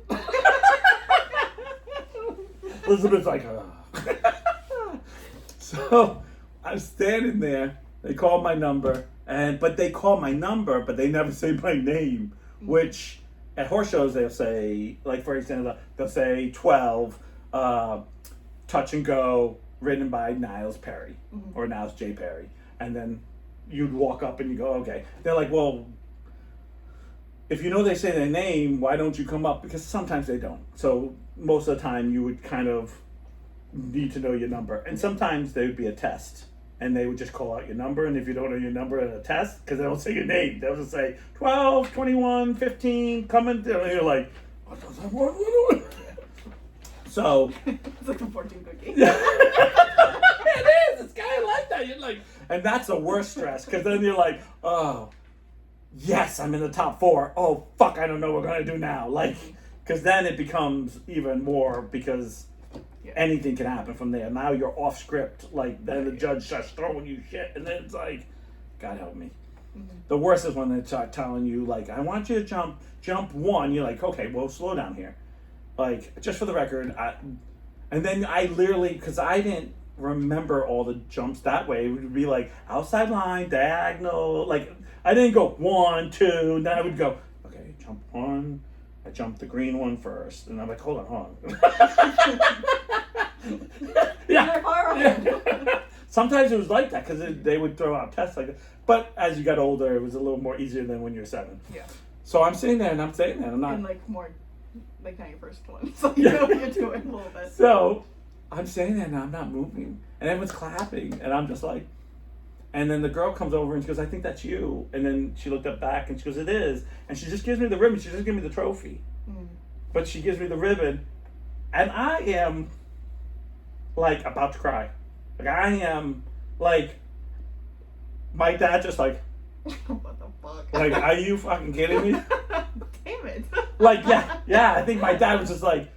Speaker 1: Elizabeth's like, So I'm standing there. They call my number, but they call my number, but they never say my name. Which at horse shows they'll say, like for example, they'll say 12, Touch and Go, written by Niles Perry or Niles J. Perry, and then you'd walk up and you go, okay. They're like, well, if you know they say their name, why don't you come up? Because sometimes they don't. So most of the time you would kind of need to know your number. And sometimes there would be a test and they would just call out your number. And if you don't know your number in a test, because they don't say your name, they'll just say 12, 21, 15, come in. And you're like, what? So.
Speaker 2: It's like a fortune cookie.
Speaker 1: It is. It's kind of like that. You're like, and that's the worst stress because then you're like, oh. Yes, I'm in the top 4. Oh, fuck, I don't know what we're going to do now. Like, because then it becomes even more because anything can happen from there. Now you're off script. Like, then the judge starts throwing you shit. And then it's like, God help me. The worst is when they start telling you, like, I want you to jump one. You're like, okay, well, slow down here. Like, just for the record, and then I literally, because I didn't remember all the jumps that way, it would be like outside line, diagonal. Like, I didn't go 1, 2, and then I would go, okay, jump one. I jumped the green one first, and I'm like, hold on. Yeah. Sometimes it was like that because they would throw out tests like that. But as you got older, it was a little more easier than when you're 7.
Speaker 2: Yeah.
Speaker 1: So I'm sitting there and I'm saying that I'm not.
Speaker 2: And like more, like not your first one. So you know what you're doing a little bit.
Speaker 1: So I'm sitting there and I'm not moving, and everyone's clapping, and I'm just like. And then the girl comes over and she goes, I think that's you. And then she looked up back and she goes, it is. And she just gives me the ribbon. She doesn't give me the trophy. But she gives me the ribbon. And I am, like, about to cry. Like, I am, like, my dad just like,
Speaker 2: what the fuck?
Speaker 1: like, are you fucking kidding me?
Speaker 2: Damn it.
Speaker 1: Like, yeah, I think my dad was just like,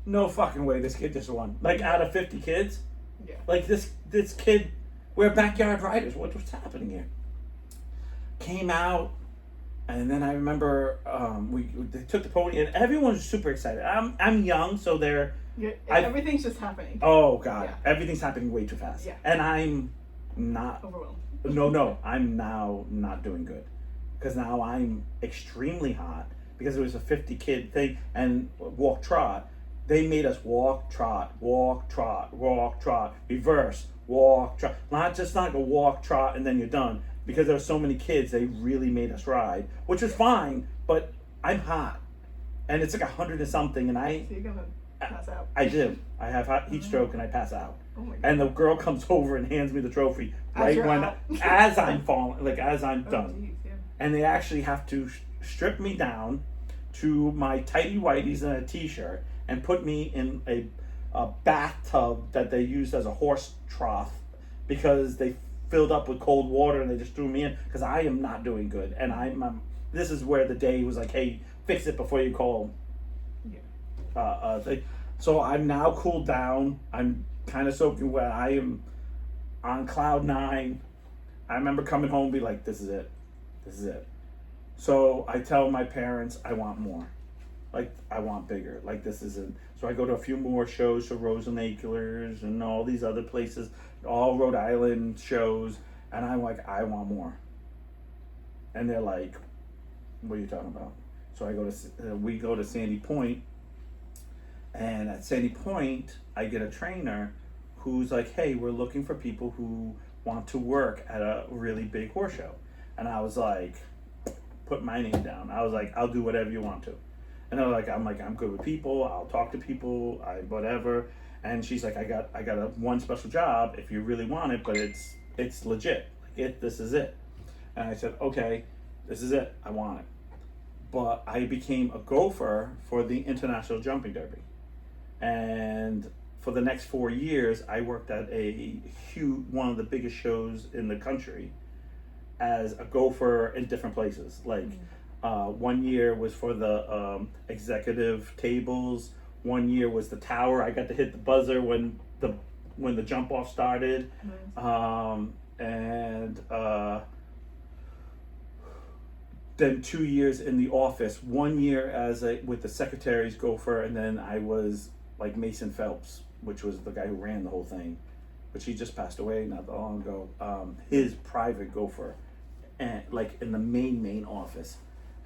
Speaker 1: no fucking way this kid just won. Like, out of 50 kids?
Speaker 2: Yeah.
Speaker 1: Like, this kid... We're backyard riders. What's happening here? Came out, and then I remember they took the pony, and everyone was super excited. I'm young, so
Speaker 2: everything's just happening.
Speaker 1: Oh God,
Speaker 2: Yeah.
Speaker 1: Everything's happening way too fast.
Speaker 2: Yeah.
Speaker 1: And I'm not
Speaker 2: Overwhelmed.
Speaker 1: No, I'm now not doing good, because now I'm extremely hot because it was a 50 kid thing and walk trot. They made us walk trot, reverse. Walk, trot, not like a walk, trot, and then you're done. Because there were so many kids, they really made us ride, which was fine. But I'm hot, and it's like 100 and something, and
Speaker 2: So you're gonna pass out.
Speaker 1: I do. I have heat stroke, and I pass out.
Speaker 2: Oh my God.
Speaker 1: And the girl comes over and hands me the trophy
Speaker 2: As you're out.
Speaker 1: as I'm falling, like as I'm
Speaker 2: Oh,
Speaker 1: done.
Speaker 2: geez, yeah.
Speaker 1: And they actually have to strip me down to my tighty whities and a t-shirt and put me in a bathtub that they used as a horse trough because they filled up with cold water and they just threw me in because I am not doing good. And this is where the day was like, hey, fix it before you call.
Speaker 2: Yeah.
Speaker 1: So I'm now cooled down. I'm kind of soaking wet. I am on cloud 9. I remember coming home and be like, this is it. So I tell my parents I want more. Like, I want bigger. Like, this isn't... So I go to a few more shows for Rosenacres and all these other places, all Rhode Island shows, and I'm like, I want more. And they're like, what are you talking about? So we go to Sandy Point, and at Sandy Point, I get a trainer who's like, hey, we're looking for people who want to work at a really big horse show. And I was like, put my name down. I was like, I'll do whatever you want to. And I'm good with people. I'll talk to people. Whatever. And she's like, I got one special job if you really want it, but it's legit. Like this is it. And I said, okay, this is it. I want it. But I became a gopher for the International Jumping Derby, and for the next 4 years, I worked at one of the biggest shows in the country, as a gopher in different places. Like. 1 year was for the executive tables. 1 year was the tower. I got to hit the buzzer when the jump off started.
Speaker 2: Nice.
Speaker 1: Then 2 years in the office. 1 year with the secretary's gopher, and then I was like Mason Phelps, which was the guy who ran the whole thing, which he just passed away not that long ago. His private gopher, and like in the main office.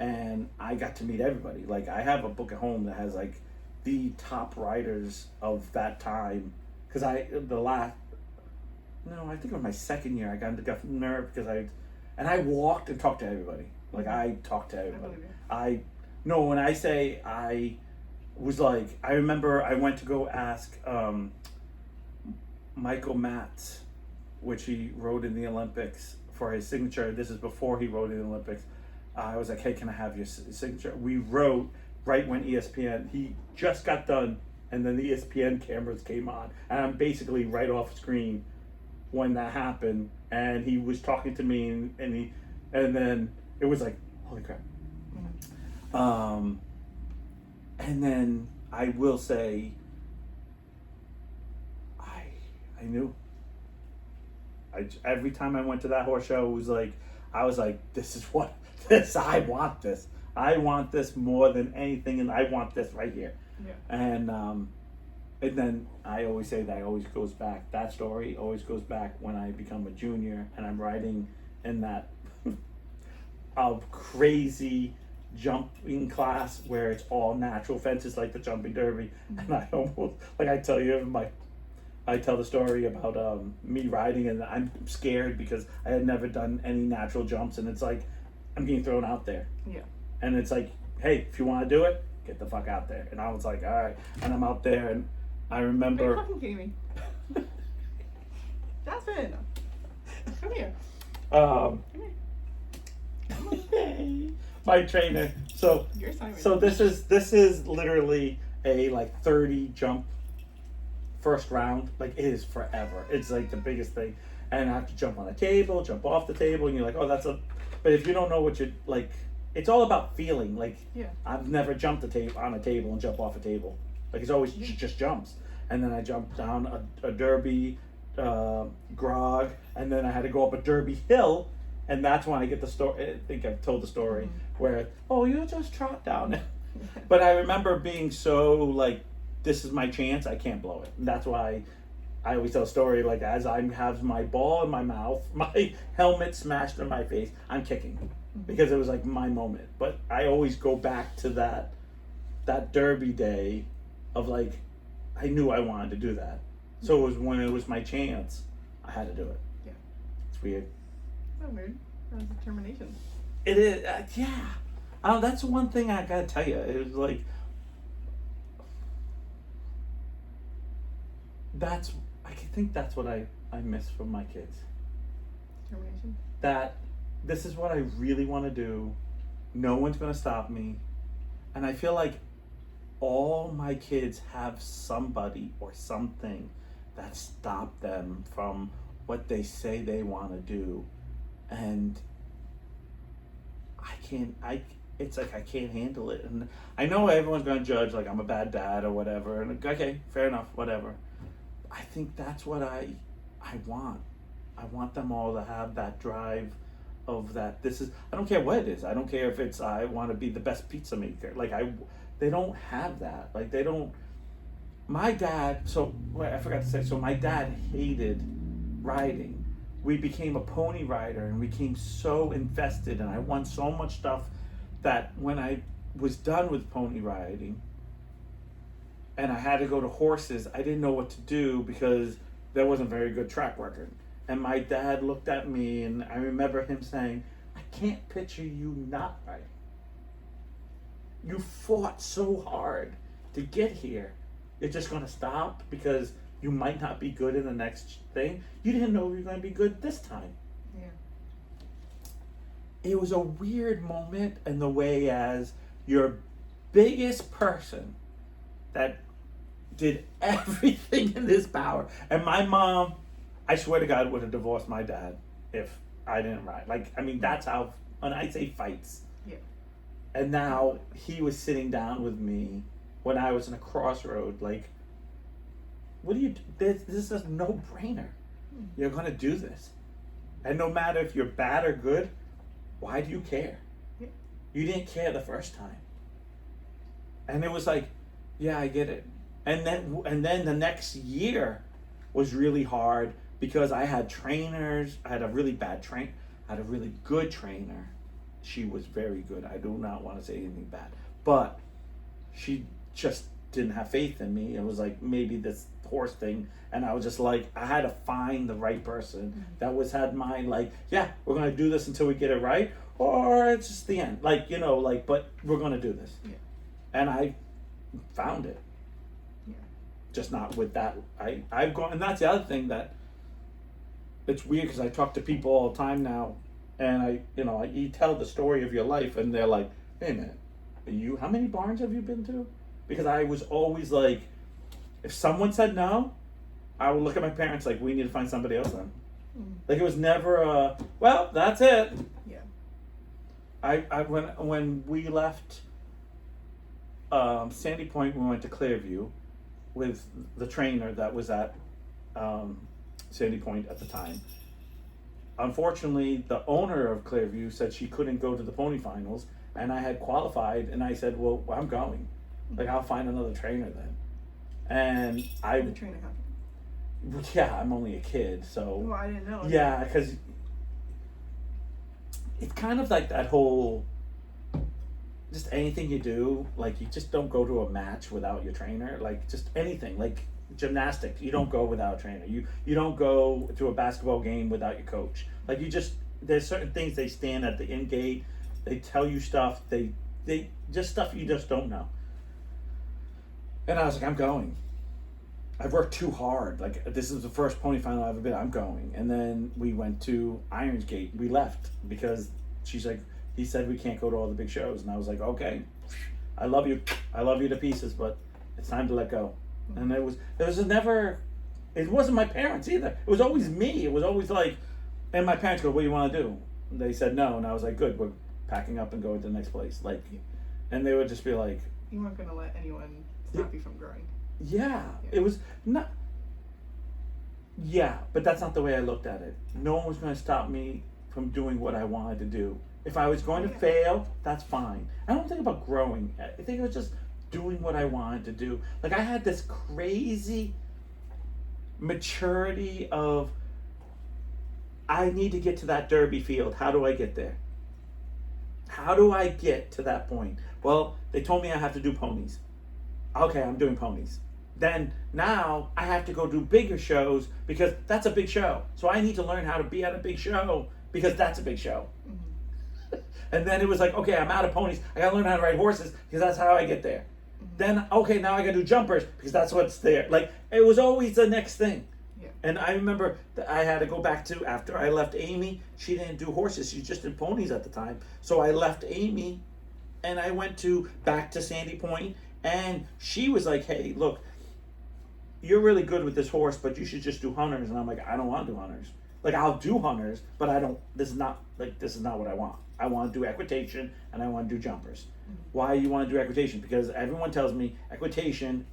Speaker 1: And I got to meet everybody. Like, I have a book at home that has like the top riders of that time. Because I think it was my second year, I got into nerve because I walked and talked to everybody. Like, I talked to everybody. When I say I was like, I remember I went to go ask Michael Matz, which he rode in the Olympics, for his signature. This is before he rode in the Olympics. I was like, hey, can I have your signature? We wrote right when ESPN, he just got done, and then the ESPN cameras came on. And I'm basically right off screen when that happened. And he was talking to me, and then it was like, holy crap. And then I will say, I knew. Every time I went to that horse show, it was like, I was like, I want this. I want this more than anything, and I want this right here.
Speaker 2: Yeah.
Speaker 1: And then I always say that always goes back. That story always goes back when I become a junior and I'm riding in that crazy jumping class where it's all natural fences like the jumping derby, and I almost like I tell the story about me riding and I'm scared because I had never done any natural jumps, and it's like I'm getting thrown out there.
Speaker 2: Yeah.
Speaker 1: And it's like, hey, if you want to do it, get the fuck out there. And I was like, all right. And I'm out there, and I
Speaker 2: Are you
Speaker 1: remember.
Speaker 2: fucking kidding me? That's fair enough. Come here.
Speaker 1: Um,
Speaker 2: Come here.
Speaker 1: my trainer. So
Speaker 2: Your sign right
Speaker 1: so
Speaker 2: now.
Speaker 1: this is literally a like 30 jump first round. Like it is forever. It's like the biggest thing, and I have to jump on a table, jump off the table, and you're like, oh, that's a. But if you don't know what you're like, it's all about feeling. Like
Speaker 2: Yeah.
Speaker 1: I've never jumped on a table and jump off a table. Like it's always just jumps. And then I jumped down a derby, grog, and then I had to go up a derby hill, and that's when I get the story. I think I've told the story where, oh, you just trot down it. But I remember being so like, this is my chance. I can't blow it. And that's why I always tell a story like as I have my ball in my mouth, my helmet smashed in my face, I'm kicking because it was like my moment. But I always go back to that derby day of like, I knew I wanted to do that. So it was when it was my chance, I had to do it.
Speaker 2: Yeah.
Speaker 1: It's weird.
Speaker 2: That's weird. That was determination.
Speaker 1: It is, yeah. That's one thing I gotta tell you. It was like, I think that's what I miss from my kids.
Speaker 2: Determination.
Speaker 1: That this is what I really want to do. No one's gonna stop me. And I feel like all my kids have somebody or something that stopped them from what they say they want to do, and it's like I can't handle it. And I know everyone's gonna judge like I'm a bad dad or whatever, and okay, fair enough, whatever. I think that's what I want. I want them all to have that drive of that. This is, I don't care what it is. I don't care if it's I want to be the best pizza maker. Like they don't have that. Like they don't. My dad. So wait, I forgot to say. So my dad hated riding. We became a pony rider and we became so invested, and I won so much stuff that when I was done with pony riding and I had to go to horses, I didn't know what to do because there wasn't very good track record. And my dad looked at me, and I remember him saying, I can't picture you not riding. You fought so hard to get here. You're just going to stop because you might not be good in the next thing. You didn't know you were going to be good this time.
Speaker 2: Yeah.
Speaker 1: It was a weird moment in the way as your biggest person that did everything in his power. And my mom, I swear to God, would have divorced my dad if I didn't ride. Like, I mean, that's how, and I say fights.
Speaker 2: Yeah.
Speaker 1: And now he was sitting down with me when I was in a crossroad, like, what do you do? This is a no-brainer. You're going to do this. And no matter if you're bad or good, why do you care?
Speaker 2: Yeah.
Speaker 1: You didn't care the first time. And it was like, yeah, I get it. And then the next year was really hard because I had trainers. I had a really bad I had a really good trainer. She was very good. I do not want to say anything bad. But she just didn't have faith in me. It was like maybe this horse thing. And I was just like, I had to find the right person that had my like, yeah, we're going to do this until we get it right. Or it's just the end. Like, you know, like, but we're going to do this.
Speaker 2: Yeah.
Speaker 1: And I found it.
Speaker 2: Yeah.
Speaker 1: Just not with that. I've gone, and that's the other thing that it's weird because I talk to people all the time now, and you tell the story of your life, and they're like, "Hey man, how many barns have you been to?" Because I was always like, if someone said no, I would look at my parents like, we need to find somebody else then. Like it was never well, that's it.
Speaker 2: Yeah.
Speaker 1: When we left Sandy Point, we went to Clearview with the trainer that was at Sandy Point at the time. unfortunately, the owner of Clearview said she couldn't go to the pony finals, and I had qualified, and I said, well, I'm going. Like, I'll find another trainer then. And
Speaker 2: The trainer happened.
Speaker 1: yeah, I'm only a kid, so.
Speaker 2: Well, I didn't know.
Speaker 1: Yeah, because it's kind of like that whole, just anything you do, like you just don't go to a match without your trainer. Like just anything, like gymnastics, you don't go without a trainer. You don't go to a basketball game without your coach. Like you just, there's certain things they stand at the in gate, they tell you stuff, they just stuff you just don't know. And I was like, I'm going. I've worked too hard. Like this is the first pony final I've ever been. I'm going. And then we went to Ironsgate. We left because she's like, he said we can't go to all the big shows, and I was like, okay, I love you to pieces, but it's time to let go. And there was never, it wasn't my parents either. It was always me. It was always like, and my parents go, what do you want to do? And they said no, and I was like, good, we're packing up and going to the next place. Like, and they would just be like,
Speaker 2: you weren't gonna let anyone stop you from growing.
Speaker 1: Yeah, it was not. Yeah, but that's not the way I looked at it. No one was going to stop me from doing what I wanted to do. If I was going to fail, that's fine. I don't think about growing. I think it was just doing what I wanted to do. Like I had this crazy maturity of, I need to get to that derby field. How do I get there? How do I get to that point? Well, they told me I have to do ponies. Okay, I'm doing ponies. Then now I have to go do bigger shows because that's a big show. So I need to learn how to be at a big show because that's a big show. Mm-hmm. And then it was like, okay, I'm out of ponies. I gotta learn how to ride horses because that's how I get there. Mm-hmm. Then, okay, now I gotta do jumpers because that's what's there. Like, it was always the next thing. Yeah. And I remember that I had to go back to, after I left Amy, she didn't do horses. She just did ponies at the time. So I left Amy and I went back to Sandy Point, and she was like, hey, look, you're really good with this horse, but you should just do hunters. And I'm like, I don't want to do hunters. Like, I'll do hunters, but this is not what I want. I want to do equitation and I want to do jumpers. Mm-hmm. Why you want to do equitation? Because everyone tells me equitation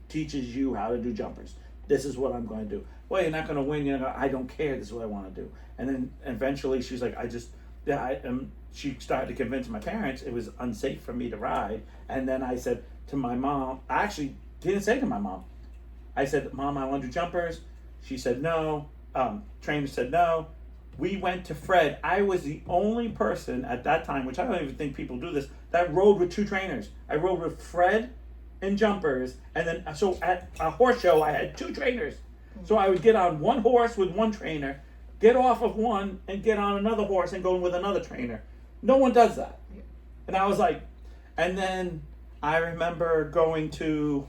Speaker 1: teaches you how to do jumpers. This is what I'm going to do. Well, you're not going to win. I don't care. This is what I want to do. And then eventually she's like, she started to convince my parents it was unsafe for me to ride. And then I said to my mom, I actually didn't say to my mom. I said, Mom, I want to do jumpers. She said no. Trainer said no. We went to Fred. I was the only person at that time, which I don't even think people do this, that rode with two trainers. I rode with Fred in jumpers, and then so at a horse show I had two trainers. So I would get on one horse with one trainer, get off of one and get on another horse and go with another trainer. No one does that. And I was like, and then I remember going to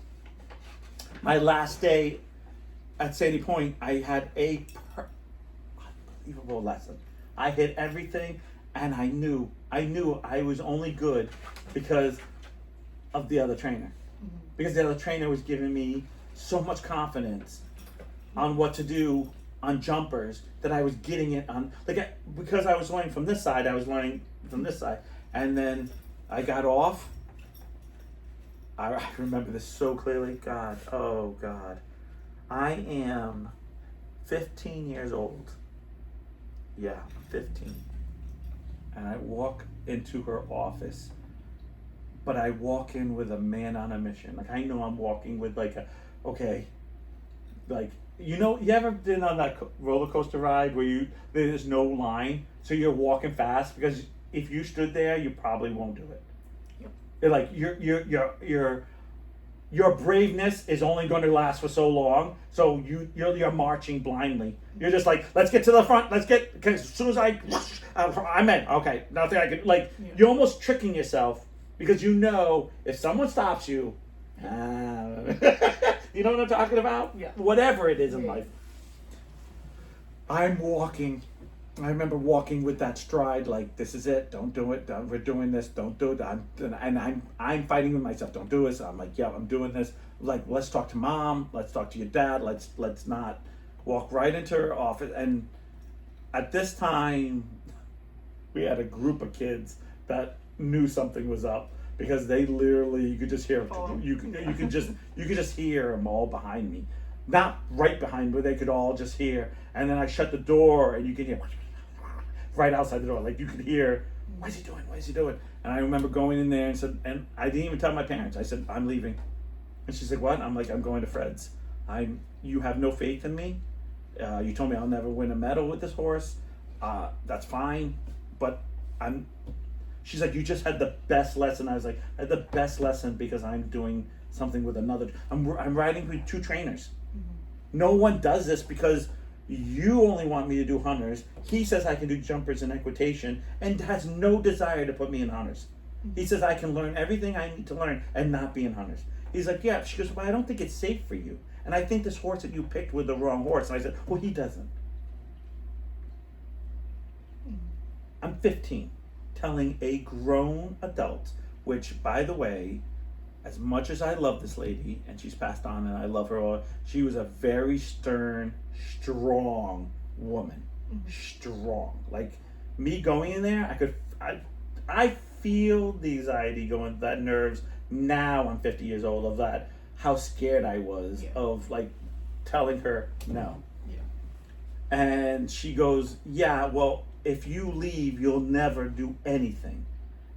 Speaker 1: my last day at Sandy Point. I had a unbelievable lesson. I hit everything, and I knew I was only good because of the other trainer. Mm-hmm. Because the other trainer was giving me so much confidence on what to do on jumpers that I was getting it on, because I was learning from this side, I was learning from this side. And then I got off. I remember this so clearly. God, oh God. I am 15 years old. Yeah, 15. And I walk into her office, but I walk in with a man on a mission. Like, I know I'm walking with you ever been on that roller coaster ride where there's no line, so you're walking fast, because if you stood there, you probably won't do it. Yep. Like your braveness is only going to last for so long, so you're marching blindly. You're just like, let's get to the front, because as soon as I'm in, okay, nothing I can, You're almost tricking yourself, because you know if someone stops you, you know what I'm talking about? Yeah. Whatever it is in life. I'm walking. I remember walking with that stride, like, this is it. Don't do it. We're doing this. Don't do it. I'm fighting with myself. Don't do this. I'm like, yeah, I'm doing this. Like, let's talk to Mom. Let's talk to your dad. Let's not walk right into her office. And at this time, we had a group of kids that knew something was up, because they literally, you could just hear, you could just hear them all behind me. not right behind where they could all just hear. And then I shut the door, and you could hear right outside the door, like you could hear, what is he doing? What is he doing? And I remember going in there and said, and I didn't even tell my parents. I said, I'm leaving. And she's like, what? I'm like, I'm going to Fred's. You have no faith in me. You told me I'll never win a medal with this horse. That's fine, but she's like, you just had the best lesson. I was like, I had the best lesson because I'm doing something with another. I'm riding with 2 trainers. Mm-hmm. No one does this because you only want me to do hunters. He says I can do jumpers and equitation and has no desire to put me in hunters. Mm-hmm. He says I can learn everything I need to learn and not be in hunters. He's like, yeah. She goes, well, I don't think it's safe for you. And I think this horse that you picked was the wrong horse. And I said, well, he doesn't. Mm-hmm. I'm 15, telling a grown adult, which, by the way, as much as I love this lady, and she's passed on and I love her, she was a very stern, strong woman. Mm-hmm. Strong. Like, me going in there, I feel the anxiety going, that nerves, now I'm 50 years old, of that, how scared I was of, like, telling her no. Yeah. And she goes, yeah, well, if you leave, you'll never do anything.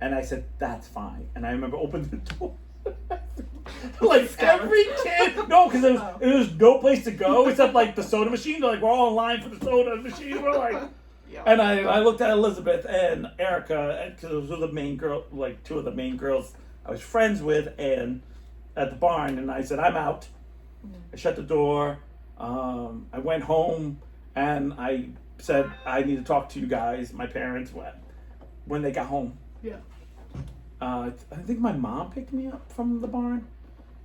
Speaker 1: And I said, that's fine. And I remember opening the door. Like every kid, no, because there was no place to go except like the soda machine. Like, we're all in line for the soda machine. We're like, and I looked at Elizabeth and Erica, because those were the main girl, like 2 of the main girls I was friends with, and at the barn. And I said, I'm out. Mm-hmm. I shut the door. I went home and I said, I need to talk to you guys, my parents, when they got home. Yeah. I think my mom picked me up from the barn,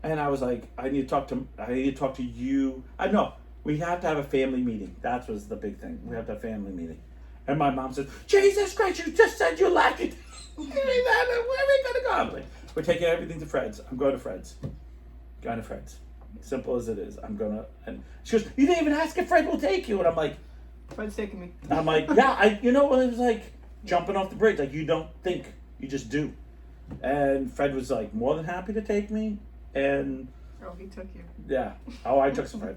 Speaker 1: and I was like, I need to talk to you. I know we have to have a family meeting. That was the big thing. We have to have a family meeting. And my mom said, Jesus Christ, you just said you left. Where are we gonna go? I'm like, we're taking everything to Fred's. I'm going to Fred's. Going to Fred's. Simple as it is. I'm gonna. And she goes, you didn't even ask if Fred will take you. And I'm like,
Speaker 2: Fred's taking me.
Speaker 1: I'm like, yeah. It was like jumping off the bridge. Like, you don't think, you just do. And Fred was like more than happy to take me, and
Speaker 2: he took you.
Speaker 1: Yeah. Oh, I took some Fred.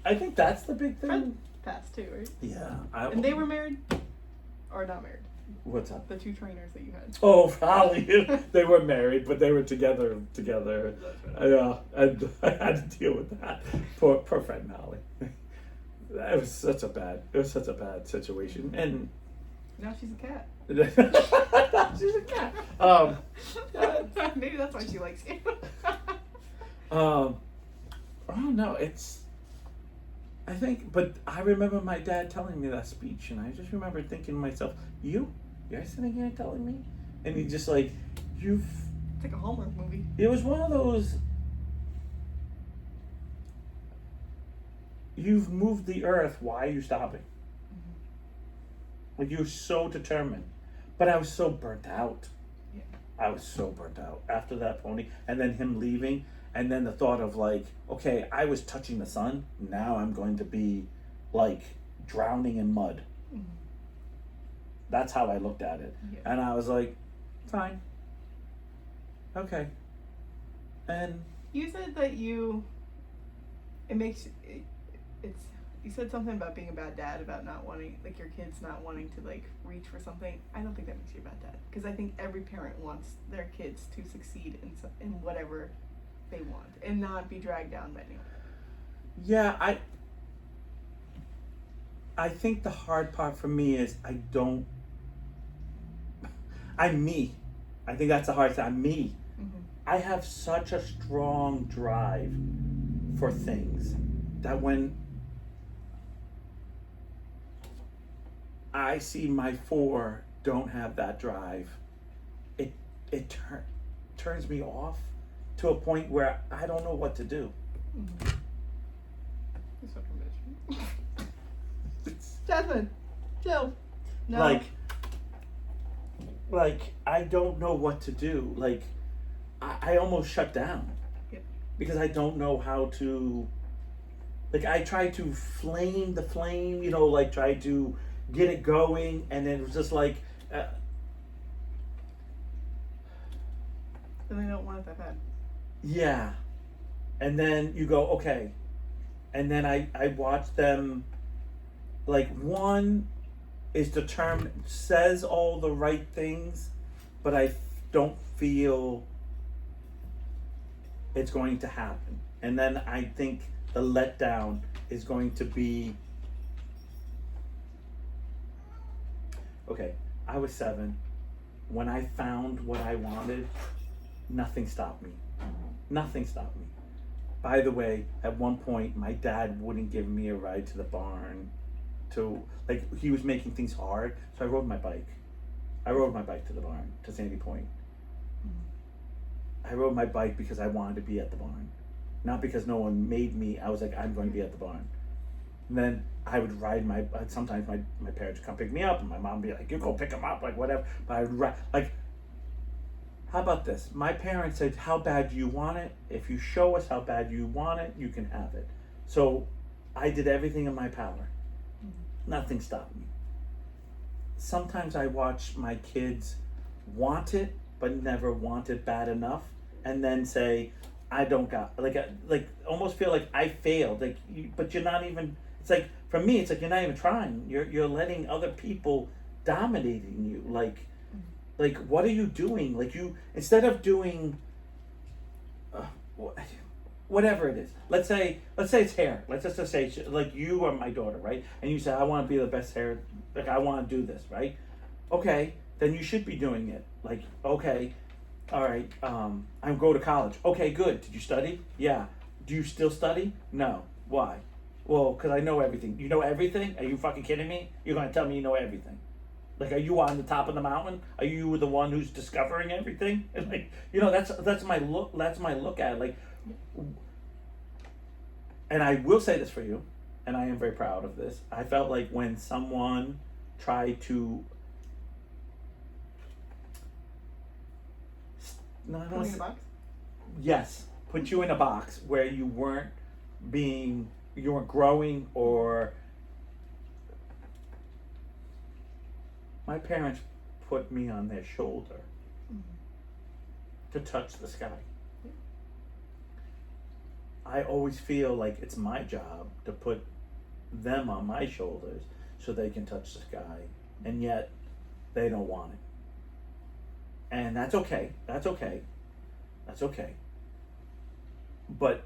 Speaker 1: I think that's the big thing.
Speaker 2: Fred passed too, right?
Speaker 1: Yeah.
Speaker 2: And they were married, or not married?
Speaker 1: What's up?
Speaker 2: The 2 trainers that you had.
Speaker 1: Oh, Holly. They were married, but they were together. Yeah, and I had to deal with that. Poor Fred and Holly. It was such a bad situation, and
Speaker 2: now she's a cat.
Speaker 1: She's a cat.
Speaker 2: Maybe that's why she likes you.
Speaker 1: Oh no, I think, but I remember my dad telling me that speech, and I just remember thinking to myself, you're sitting here telling me? And he just like, it's
Speaker 2: like a Hallmark movie.
Speaker 1: It was one of those, you've moved the earth, why are you stopping? Mm-hmm. Like, you're so determined. But I was so burnt out. Yeah. I was so burnt out after that pony, and then him leaving, and then the thought of like, okay, I was touching the sun, now I'm going to be like drowning in mud. Mm-hmm. That's how I looked at it. Yeah. And I was like, fine. Okay. And
Speaker 2: you said that you said something about being a bad dad, about not wanting, like, your kids not wanting to like reach for something. I don't think that makes you a bad dad, because I think every parent wants their kids to succeed in whatever they want and not be dragged down by anyone.
Speaker 1: Yeah, I think the hard part for me is I'm me. I think that's the hard thing. I'm me. Mm-hmm. I have such a strong drive for things that when I see my 4 don't have that drive, it turns me off to a point where I don't know what to do.
Speaker 2: Mm-hmm. Jasmine, chill. No.
Speaker 1: Like I don't know what to do. Like I almost shut down. Yep. Because I don't know how to. Like, I tried to flame the flame, like try to get it going, and then it was just like.
Speaker 2: Then they don't want it that bad.
Speaker 1: Yeah, and then you go, okay, and then I watch them, like, one is determined, says all the right things, but I don't feel it's going to happen. And then I think the letdown is going to be, okay, I was 7. When I found what I wanted, nothing stopped me. Nothing stopped me. By the way, at one point, my dad wouldn't give me a ride to the barn. He was making things hard, so I rode my bike. I rode my bike to the barn, to Sandy Point. I rode my bike because I wanted to be at the barn. Not because no one made me. I was like, I'm going to be at the barn. And then I would ride sometimes my parents would come pick me up, and my mom would be like, you go pick them up, like whatever. But I would ride, like, how about this? My parents said, how bad do you want it? If you show us how bad you want it, you can have it. So I did everything in my power. Nothing stopped me. Sometimes I watch my kids want it, but never want it bad enough, and then say, I don't got, like almost feel like I failed. But you're not even, it's like, for me, it's like you're not even trying. You're letting other people dominating you. Like, what are you doing? Like, instead of doing whatever it is. Let's say it's hair. Let's just say, like, you are my daughter, right? And you say, I want to be the best hair. Like, I want to do this, right? Okay, then you should be doing it. Like, okay, all right. I go to college. Okay, good. Did you study? Yeah. Do you still study? No. Why? Well, because I know everything. You know everything? Are you fucking kidding me? You're gonna tell me you know everything? Like, are you on the top of the mountain? Are you the one who's discovering everything? And, like, that's my look. That's my look at it. Like, and I will say this for you, and I am very proud of this. I felt like when someone tried to, no, I don't
Speaker 2: Put
Speaker 1: want
Speaker 2: me in
Speaker 1: to
Speaker 2: a box?
Speaker 1: yes, put you in a box where you weren't growing, or my parents put me on their shoulder to touch the sky. I always feel like it's my job to put them on my shoulders so they can touch the sky, and yet they don't want it. And that's okay. That's okay. That's okay. But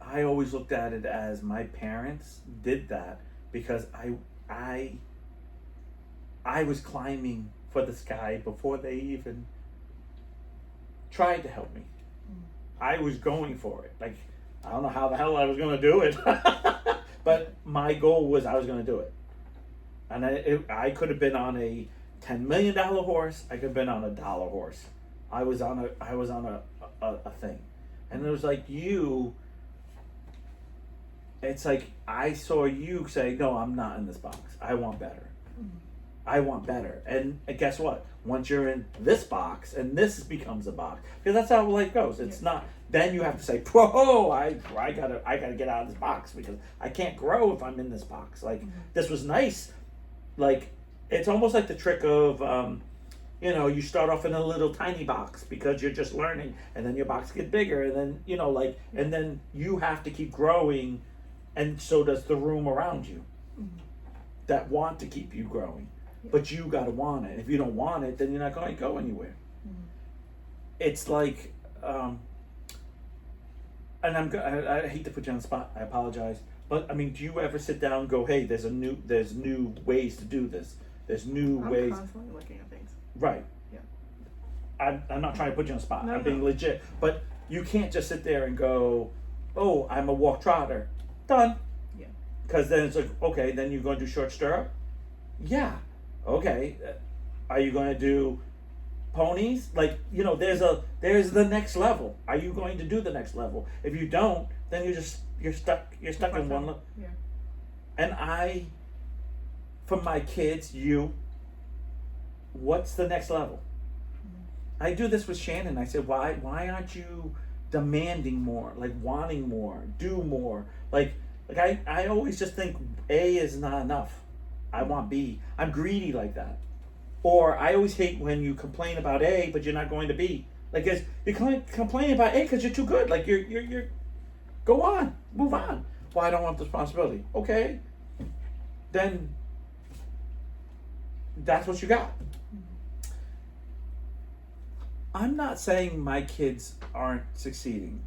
Speaker 1: I always looked at it as my parents did that because I was climbing for the sky before they even tried to help me. I was going for it. Like, I don't know how the hell I was going to do it, but my goal was I was going to do it. And I could have been on a $10 million horse. I could have been on a dollar horse. I was on a thing. And it was like it's like I saw you say, no, I'm not in this box. I want better. I want better. And guess what? Once you're in this box, and this becomes a box, because that's how life goes. It's not. Then you have to say, "Whoa, I gotta get out of this box because I can't grow if I'm in this box." Like, this was nice. Like, it's almost like the trick of, you start off in a little tiny box because you're just learning, and then your box gets bigger, and then and then you have to keep growing, and so does the room around you that want to keep you growing. But you gotta want it. If you don't want it, then you're not going to go anywhere. It's like, and I hate to put you on the spot. I apologize. But I mean, do you ever sit down and go, "Hey, there's new ways to do this. There's new ways."
Speaker 2: I'm constantly looking at things.
Speaker 1: Right.
Speaker 2: Yeah.
Speaker 1: I'm not trying to put you on the spot.
Speaker 2: No,
Speaker 1: I'm being legit. But you can't just sit there and go, "Oh, I'm a walk trotter." Done.
Speaker 2: Yeah.
Speaker 1: Because then it's like, okay, then you're going to do short stirrup. Yeah. Okay, are you going to do ponies? Like, there's the next level. Are you going to do the next level? If you don't, then you're stuck in one level.
Speaker 2: Yeah.
Speaker 1: And for my kids, what's the next level? I do this with Shannon. I said, why aren't you demanding more, like wanting more, do more? Like I always just think A is not enough. I want B. I'm greedy like that. Or I always hate when you complain about A, but you're not going to B. Like you're complaining about it because you're too good. Like you're go on, move on. Well, I don't want the responsibility. Okay, then that's what you got. I'm not saying my kids aren't succeeding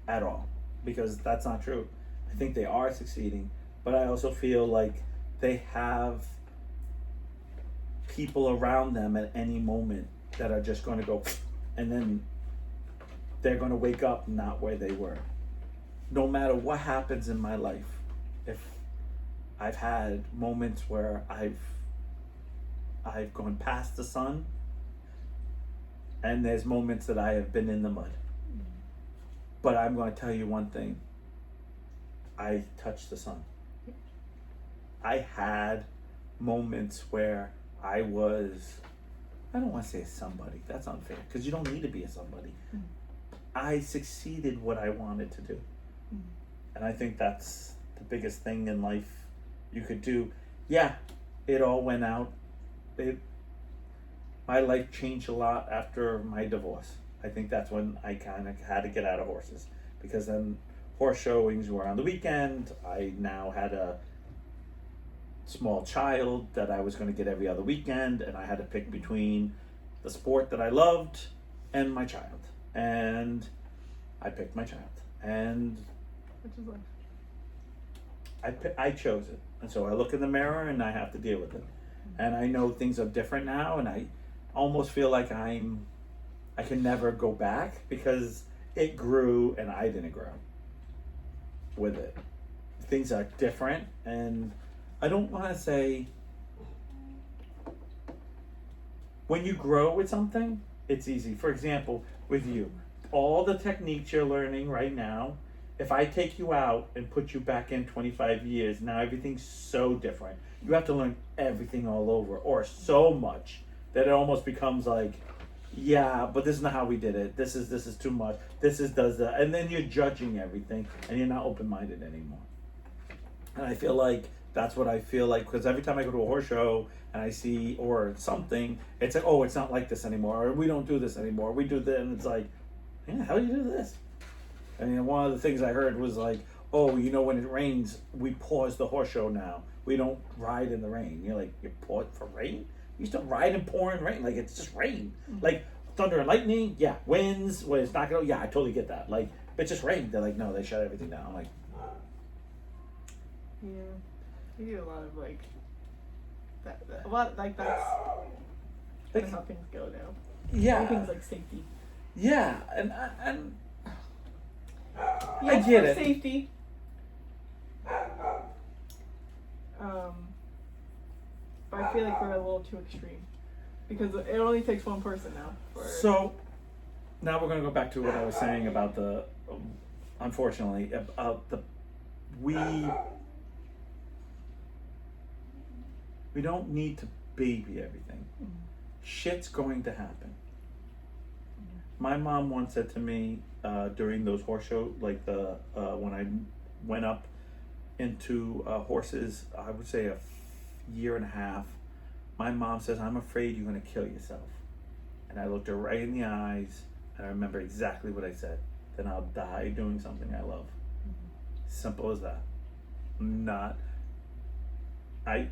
Speaker 1: at all, because that's not true. I think they are succeeding, but I also feel like they have people around them at any moment that are just going to go, and then they're going to wake up not where they were. No matter what happens in my life, if I've had moments where I've gone past the sun, and there's moments that I have been in the mud. But I'm going to tell you one thing. I touched the sun. I had moments where I don't want to say a somebody. That's unfair, because you don't need to be a somebody. I succeeded what I wanted to do. And I think that's the biggest thing in life you could do. Yeah, it all went out. My life changed a lot after my divorce. I think that's when I kind of had to get out of horses, because then horse showings were on the weekend. I now had a small child that I was going to get every other weekend, and I had to pick between the sport that I loved and my child. And I picked my child. And
Speaker 2: Which is life.
Speaker 1: I chose it. And so I look in the mirror and I have to deal with it. And I know things are different now, and I almost feel like I can never go back, because it grew and I didn't grow with it. Things are different, and I don't want to say when you grow with something, it's easy. For example, with you, all the techniques you're learning right now, if I take you out and put you back in 25 years, now everything's so different. You have to learn everything all over, or so much that it almost becomes like, yeah, but this is not how we did it. This is too much. Does that, and then you're judging everything, and you're not open-minded anymore. And I feel like that's what I feel like, because every time I go to a horse show and I see or something, it's like, oh, it's not like this anymore, or we don't do this anymore. We do this, and it's like, yeah, how do you do this? I mean, one of the things I heard was like, oh, when it rains, we pause the horse show now. We don't ride in the rain. You're like, you pause for rain? You used to ride in pouring rain. Like, it's just rain. Like, thunder and lightning, yeah. Winds, when it's not going to, yeah, I totally get that. Like, it's just rain. They're like, no, they shut everything down. I'm like,
Speaker 2: yeah. We do a lot of, like, a lot, like, that's kind of how things go now.
Speaker 1: yeah.
Speaker 2: Everything's, like, safety.
Speaker 1: Yeah, and
Speaker 2: Yes,
Speaker 1: get
Speaker 2: for
Speaker 1: it.
Speaker 2: safety. But I feel like we're a little too extreme, because it only takes one person now.
Speaker 1: So now we're going to go back to what I was saying about unfortunately, we don't need to baby everything. Shit's going to happen. My mom once said to me during those horse shows, like when I went up into horses, I would say a year and a half, my mom says, I'm afraid you're going to kill yourself. And I looked her right in the eyes, and I remember exactly what I said. Then I'll die doing something I love. Simple as that. I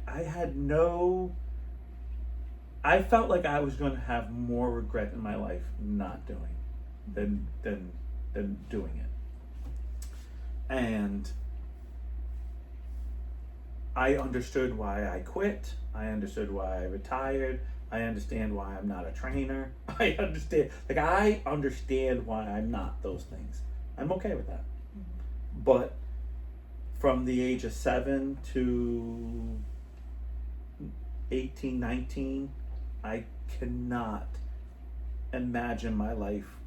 Speaker 1: felt like I was going to have more regret in my life not doing than doing it. And I understood why I quit. I understood why I retired. I understand why I'm not a trainer. I understand why I'm not those things. I'm okay with that. But from the age of 7 to 18, 19, I cannot imagine my life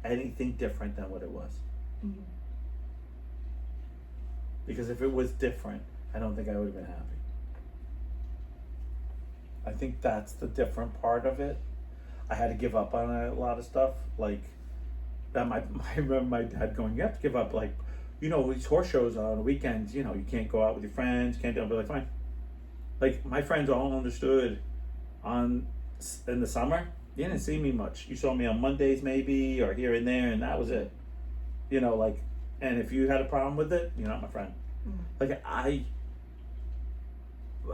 Speaker 1: anything different than what it was. Because if it was different, I don't think I would have been happy. I think that's the different part of it. I had to give up on a lot of stuff. Like, that I remember my dad going, you have to give up, like, these horse shows on the weekends, you can't go out with your friends, can't do it. I'll be like, fine. Like, my friends all understood in the summer, You didn't see me much. You saw me on Mondays maybe, or here and there, and that was it. You know, like, and if you had a problem with it, you're not my friend. Like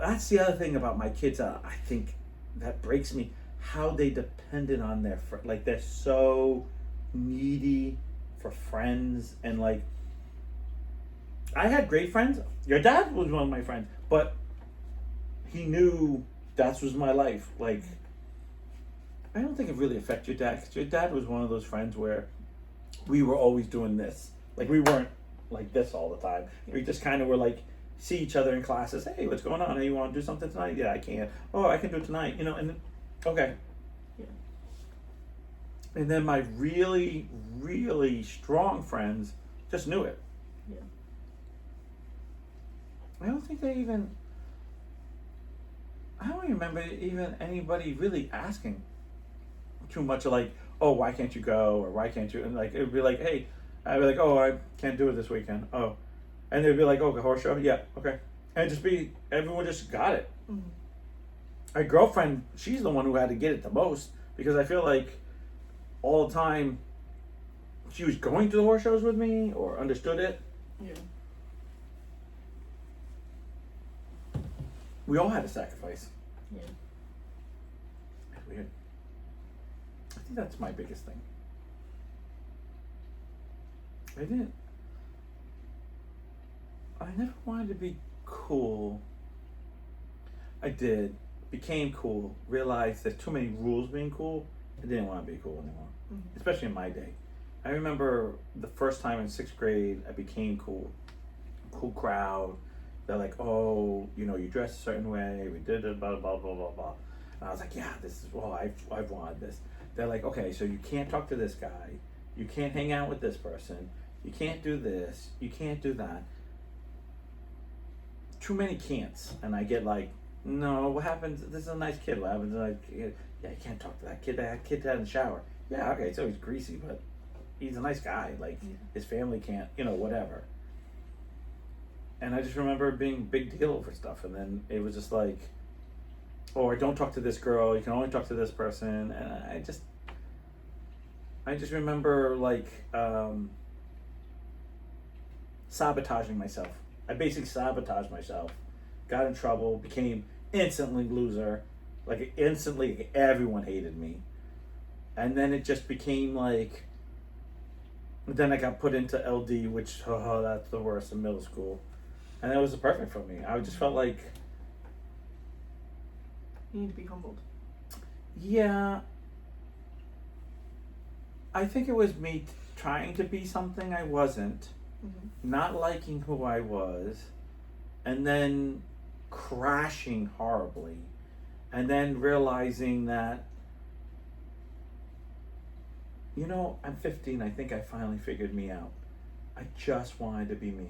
Speaker 1: that's the other thing about my kids. I think that breaks me. How they depended on their like they're so needy for friends, and like I had great friends. Your dad was one of my friends, but he knew that was my life. Like I don't think it really affected your dad, because your dad was one of those friends where we were always doing this. Like we weren't like this all the time. We just kind of were like see each other in classes. Hey, what's going on? Hey, you want to do something tonight? Yeah, I can't. Oh, I can do it tonight. You know, and then, okay.
Speaker 2: Yeah.
Speaker 1: And then my really, really strong friends just knew it.
Speaker 2: Yeah.
Speaker 1: I don't think they even. I don't remember even anybody really asking too much of like, oh, why can't you go, or why can't you? And like it would be like, hey, I'd be like, oh, I can't do it this weekend. Oh, and they'd be like, oh, the horse show, yeah, okay, and it'd just be everyone just got it.
Speaker 2: Mm-hmm.
Speaker 1: My girlfriend, she's the one who had to get it the most, because I feel like all the time she was going to the horse shows with me or understood it.
Speaker 2: Yeah.
Speaker 1: We all had to sacrifice.
Speaker 2: Yeah.
Speaker 1: It's weird. I think that's my biggest thing. I never wanted to be cool. I did. Became cool. Realized there's too many rules being cool. I didn't want to be cool anymore.
Speaker 2: Mm-hmm.
Speaker 1: Especially in my day. I remember the first time in 6th grade I became cool. Cool crowd. They're like, oh, you know, you dress a certain way. We did it, blah, blah, blah, blah, blah. And I was like, yeah, this is, well, I've wanted this. They're like, okay, so you can't talk to this guy. You can't hang out with this person. You can't do this. You can't do that. Too many can'ts. And I get like, no, what happens? This is a nice kid. What happens? Like, yeah, you can't talk to that kid. That kid had in the shower. Yeah, okay, so he's greasy, but he's a nice guy. Like, his family can't, you know, whatever. And I just remember it being a big deal over stuff. And then it was just like, or don't talk to this girl. You can only talk to this person. And I just remember like sabotaging myself. I basically sabotaged myself. Got in trouble. Became instantly loser. Like instantly, everyone hated me. And then it just became like. Then I got put into LD, which that's the worst in middle school. And that was perfect for me. I just felt like.
Speaker 2: You need to be humbled.
Speaker 1: Yeah. I think it was me trying to be something I wasn't, not liking who I was, and then crashing horribly, and then realizing that, you know, I'm 15, I think I finally figured me out. I just wanted to be me.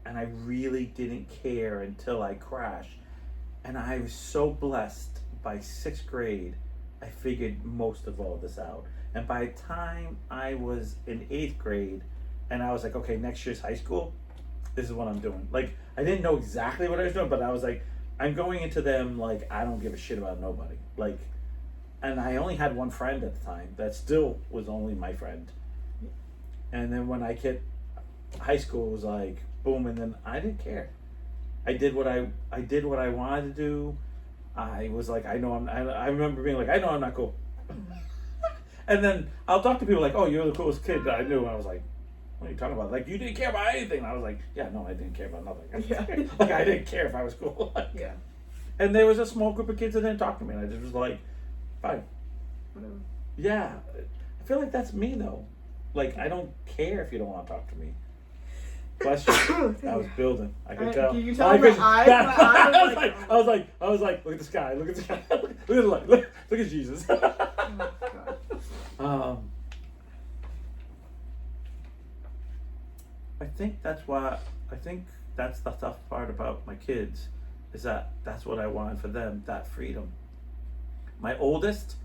Speaker 1: And I really didn't care until I crashed. And I was so blessed by 6th grade, I figured most of all this out. And by the time I was in 8th grade, and I was like, okay, next year's high school, this is what I'm doing. Like, I didn't know exactly what I was doing, but I was like, I'm going into them like, I don't give a shit about nobody. Like, and I only had one friend at the time that still was only my friend. And then when I hit high school, it was like, boom, and then I didn't care. I did what I wanted to do. I was like, I remember being like, I know I'm not cool. And then I'll talk to people like, oh, you're the coolest kid that I knew. And I was like, what are you talking about? Like, you didn't care about anything. And I was like, yeah, no, I didn't care about nothing.
Speaker 2: Yeah.
Speaker 1: Like, I didn't care if I was cool.
Speaker 2: Yeah.
Speaker 1: And there was a small group of kids that didn't talk to me. And I just was like, fine.
Speaker 2: Whatever.
Speaker 1: Yeah. I feel like that's me, though. Like, I don't care if you don't want to talk to me. Bless you. I was building. I could tell.
Speaker 2: You tell my eyes.
Speaker 1: I was like, look at the sky. Look at the sky. Look at the light. Look at Jesus.
Speaker 2: Oh,
Speaker 1: I think that's the tough part about my kids, is that that's what I wanted for them, that freedom. My oldest,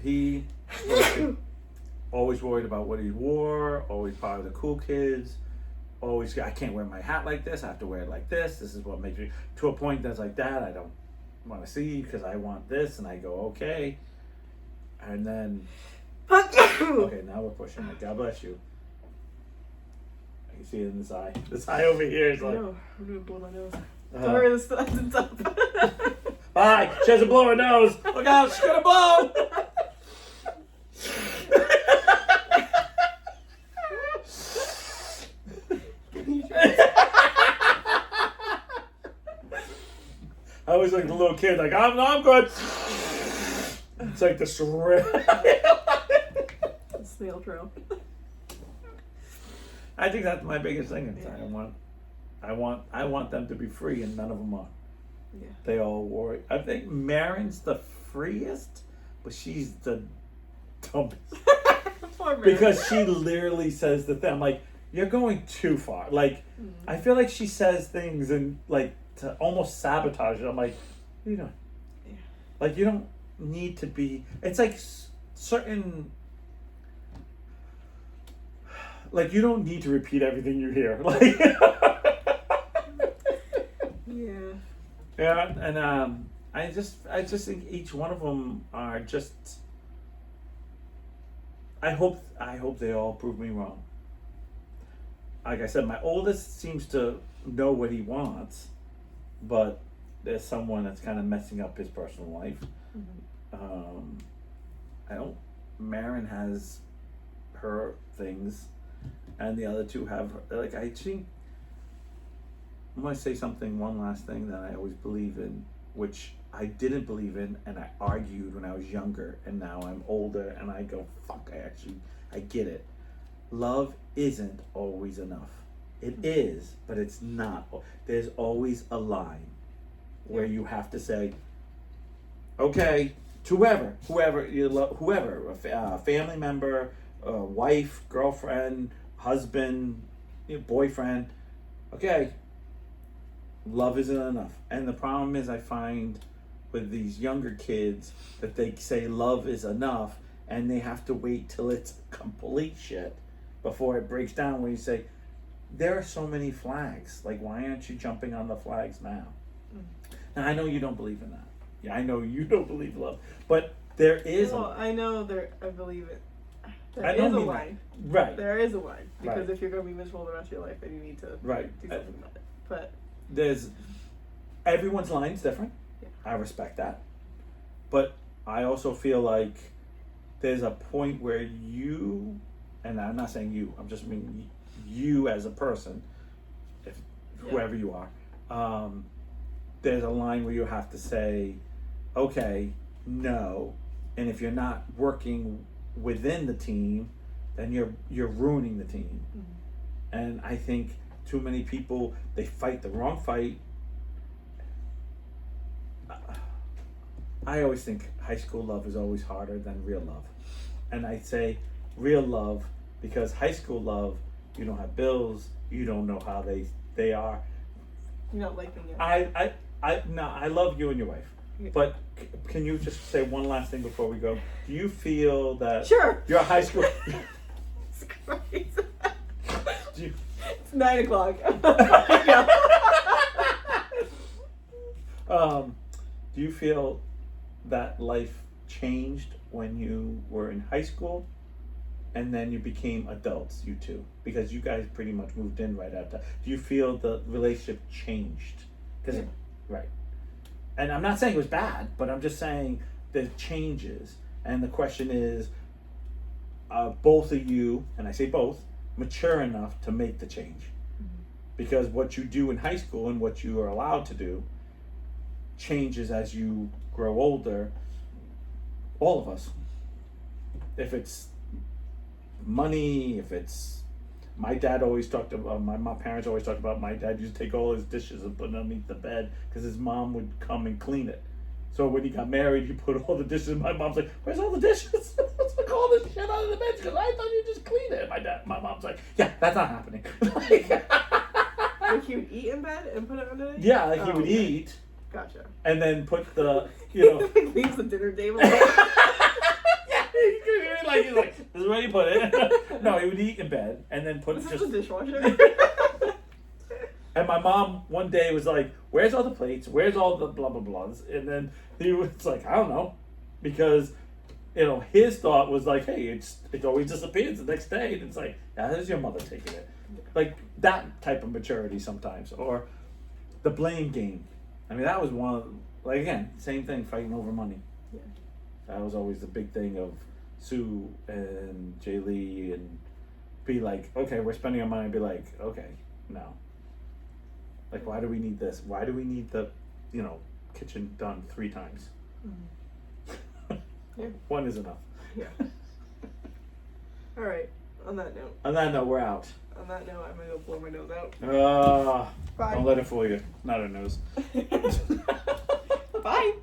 Speaker 1: he was always worried about what he wore, always part of the cool kids, always, I can't wear my hat like this, I have to wear it like this is what makes me, to a point that's like, Dad, I don't want to see you because I want this, and I go okay, and then okay, now we're pushing it. God bless you. I can see it in this eye. This eye over here is like.
Speaker 2: No, I'm gonna blow my nose. Sorry, this is up.
Speaker 1: Bye. She has a blow her nose. Look out! She's gonna blow. I was like the little kid, like I'm good. It's like the
Speaker 2: snail trail.
Speaker 1: I think that's my biggest thing. I want them to be free, and none of them are.
Speaker 2: Yeah.
Speaker 1: They all worry. I think Marin's the freest, but she's the dumbest.
Speaker 2: Poor Marin.
Speaker 1: Because she literally says the thing. I'm like, you're going too far. Like, I feel like she says things and like to almost sabotage it. I'm like, what are you doing?
Speaker 2: Yeah.
Speaker 1: Like, you don't need to be. It's like certain. Like, you don't need to repeat everything you hear. Like.
Speaker 2: Yeah.
Speaker 1: Yeah, and I just think each one of them are just. I hope they all prove me wrong. Like I said, my oldest seems to know what he wants, but there's someone that's kind of messing up his personal life.
Speaker 2: Mm-hmm.
Speaker 1: I don't. Marin has her things, and the other two have like I think. I'm going to say one last thing that I always believe in, which I didn't believe in, and I argued when I was younger, and now I'm older, and I go, fuck, I get it. Love isn't always enough. It is, but it's not. There's always a line where you have to say, okay, to whoever you love, whoever, a family member, wife, girlfriend, husband, boyfriend, okay, love isn't enough. And the problem is I find with these younger kids that they say love is enough and they have to wait till it's complete shit before it breaks down, when you say there are so many flags, like why aren't you jumping on the flags now? Now I know you don't believe in that. Yeah, I know you don't believe love, but there is
Speaker 2: I know I believe it. There
Speaker 1: I
Speaker 2: is
Speaker 1: don't
Speaker 2: a
Speaker 1: mean
Speaker 2: line.
Speaker 1: that. Right.
Speaker 2: There is a line. Because
Speaker 1: Right.
Speaker 2: if you're going to be miserable the rest of your life, then you need to do something about it. But
Speaker 1: everyone's line's different.
Speaker 2: Yeah.
Speaker 1: I respect that. But I also feel like there's a point where you, and I'm not saying you, I'm just meaning you as a person, whoever you are, there's a line where you have to say, okay, no, and if you're not working within the team, then you're ruining the team.
Speaker 2: Mm-hmm.
Speaker 1: And I think too many people, they fight the wrong fight. I always think high school love is always harder than real love. And I say real love because high school love, you don't have bills, you don't know how they are.
Speaker 2: You're not liking it.
Speaker 1: I love you and your wife.
Speaker 2: Yeah.
Speaker 1: But can you just say one last thing before we go? Do you feel that
Speaker 2: Sure.
Speaker 1: your high school
Speaker 2: It's crazy.
Speaker 1: do you,
Speaker 2: It's 9 o'clock.
Speaker 1: do you feel that life changed when you were in high school and then you became adults, you two? Because you guys pretty much moved in right after. Do you feel the relationship changed?
Speaker 2: Yeah.
Speaker 1: Right. And I'm not saying it was bad, but I'm just saying there's changes. And the question is, both of you, and I say both, mature enough to make the change.
Speaker 2: Mm-hmm.
Speaker 1: Because what you do in high school and what you are allowed to do changes as you grow older. All of us. If it's money, if it's... My dad always talked about, my parents always talked about my dad used to take all his dishes and put them underneath the bed because his mom would come and clean it. So when he got married, he put all the dishes, and my mom's like, where's all the dishes? Let's take all this shit out of the bed because I thought you just cleaned it. My mom's like, yeah, that's not happening.
Speaker 2: Like he would eat in bed and put it underneath?
Speaker 1: Yeah, like he would eat.
Speaker 2: Gotcha.
Speaker 1: And then put the, you know.
Speaker 2: Like leaves the dinner table.
Speaker 1: He's like, this is where you put it. No, he would eat in bed and then put
Speaker 2: This
Speaker 1: just.
Speaker 2: is the dishwasher.
Speaker 1: And my mom one day was like, "Where's all the plates? Where's all the blah blah blahs?" And then he was like, "I don't know," because his thought was like, "Hey, it always disappears the next day," and it's like, "Yeah, there's your mother taking it," like that type of maturity sometimes, or the blame game. I mean, that was one of like again, same thing, fighting over money.
Speaker 2: Yeah.
Speaker 1: That was always the big thing of Sue and Jay Lee and be like, "Okay, we're spending our money," and be like, "Okay, no." Like, why do we need this? Why do we need the, kitchen done 3 times?
Speaker 2: Mm-hmm. Yeah.
Speaker 1: One is enough.
Speaker 2: Yeah. All right. On that note.
Speaker 1: On that note, we're out.
Speaker 2: On that note, I'm gonna go blow my nose out.
Speaker 1: Bye.
Speaker 2: Bye.
Speaker 1: Don't let it fool you. Not her nose.
Speaker 2: Bye.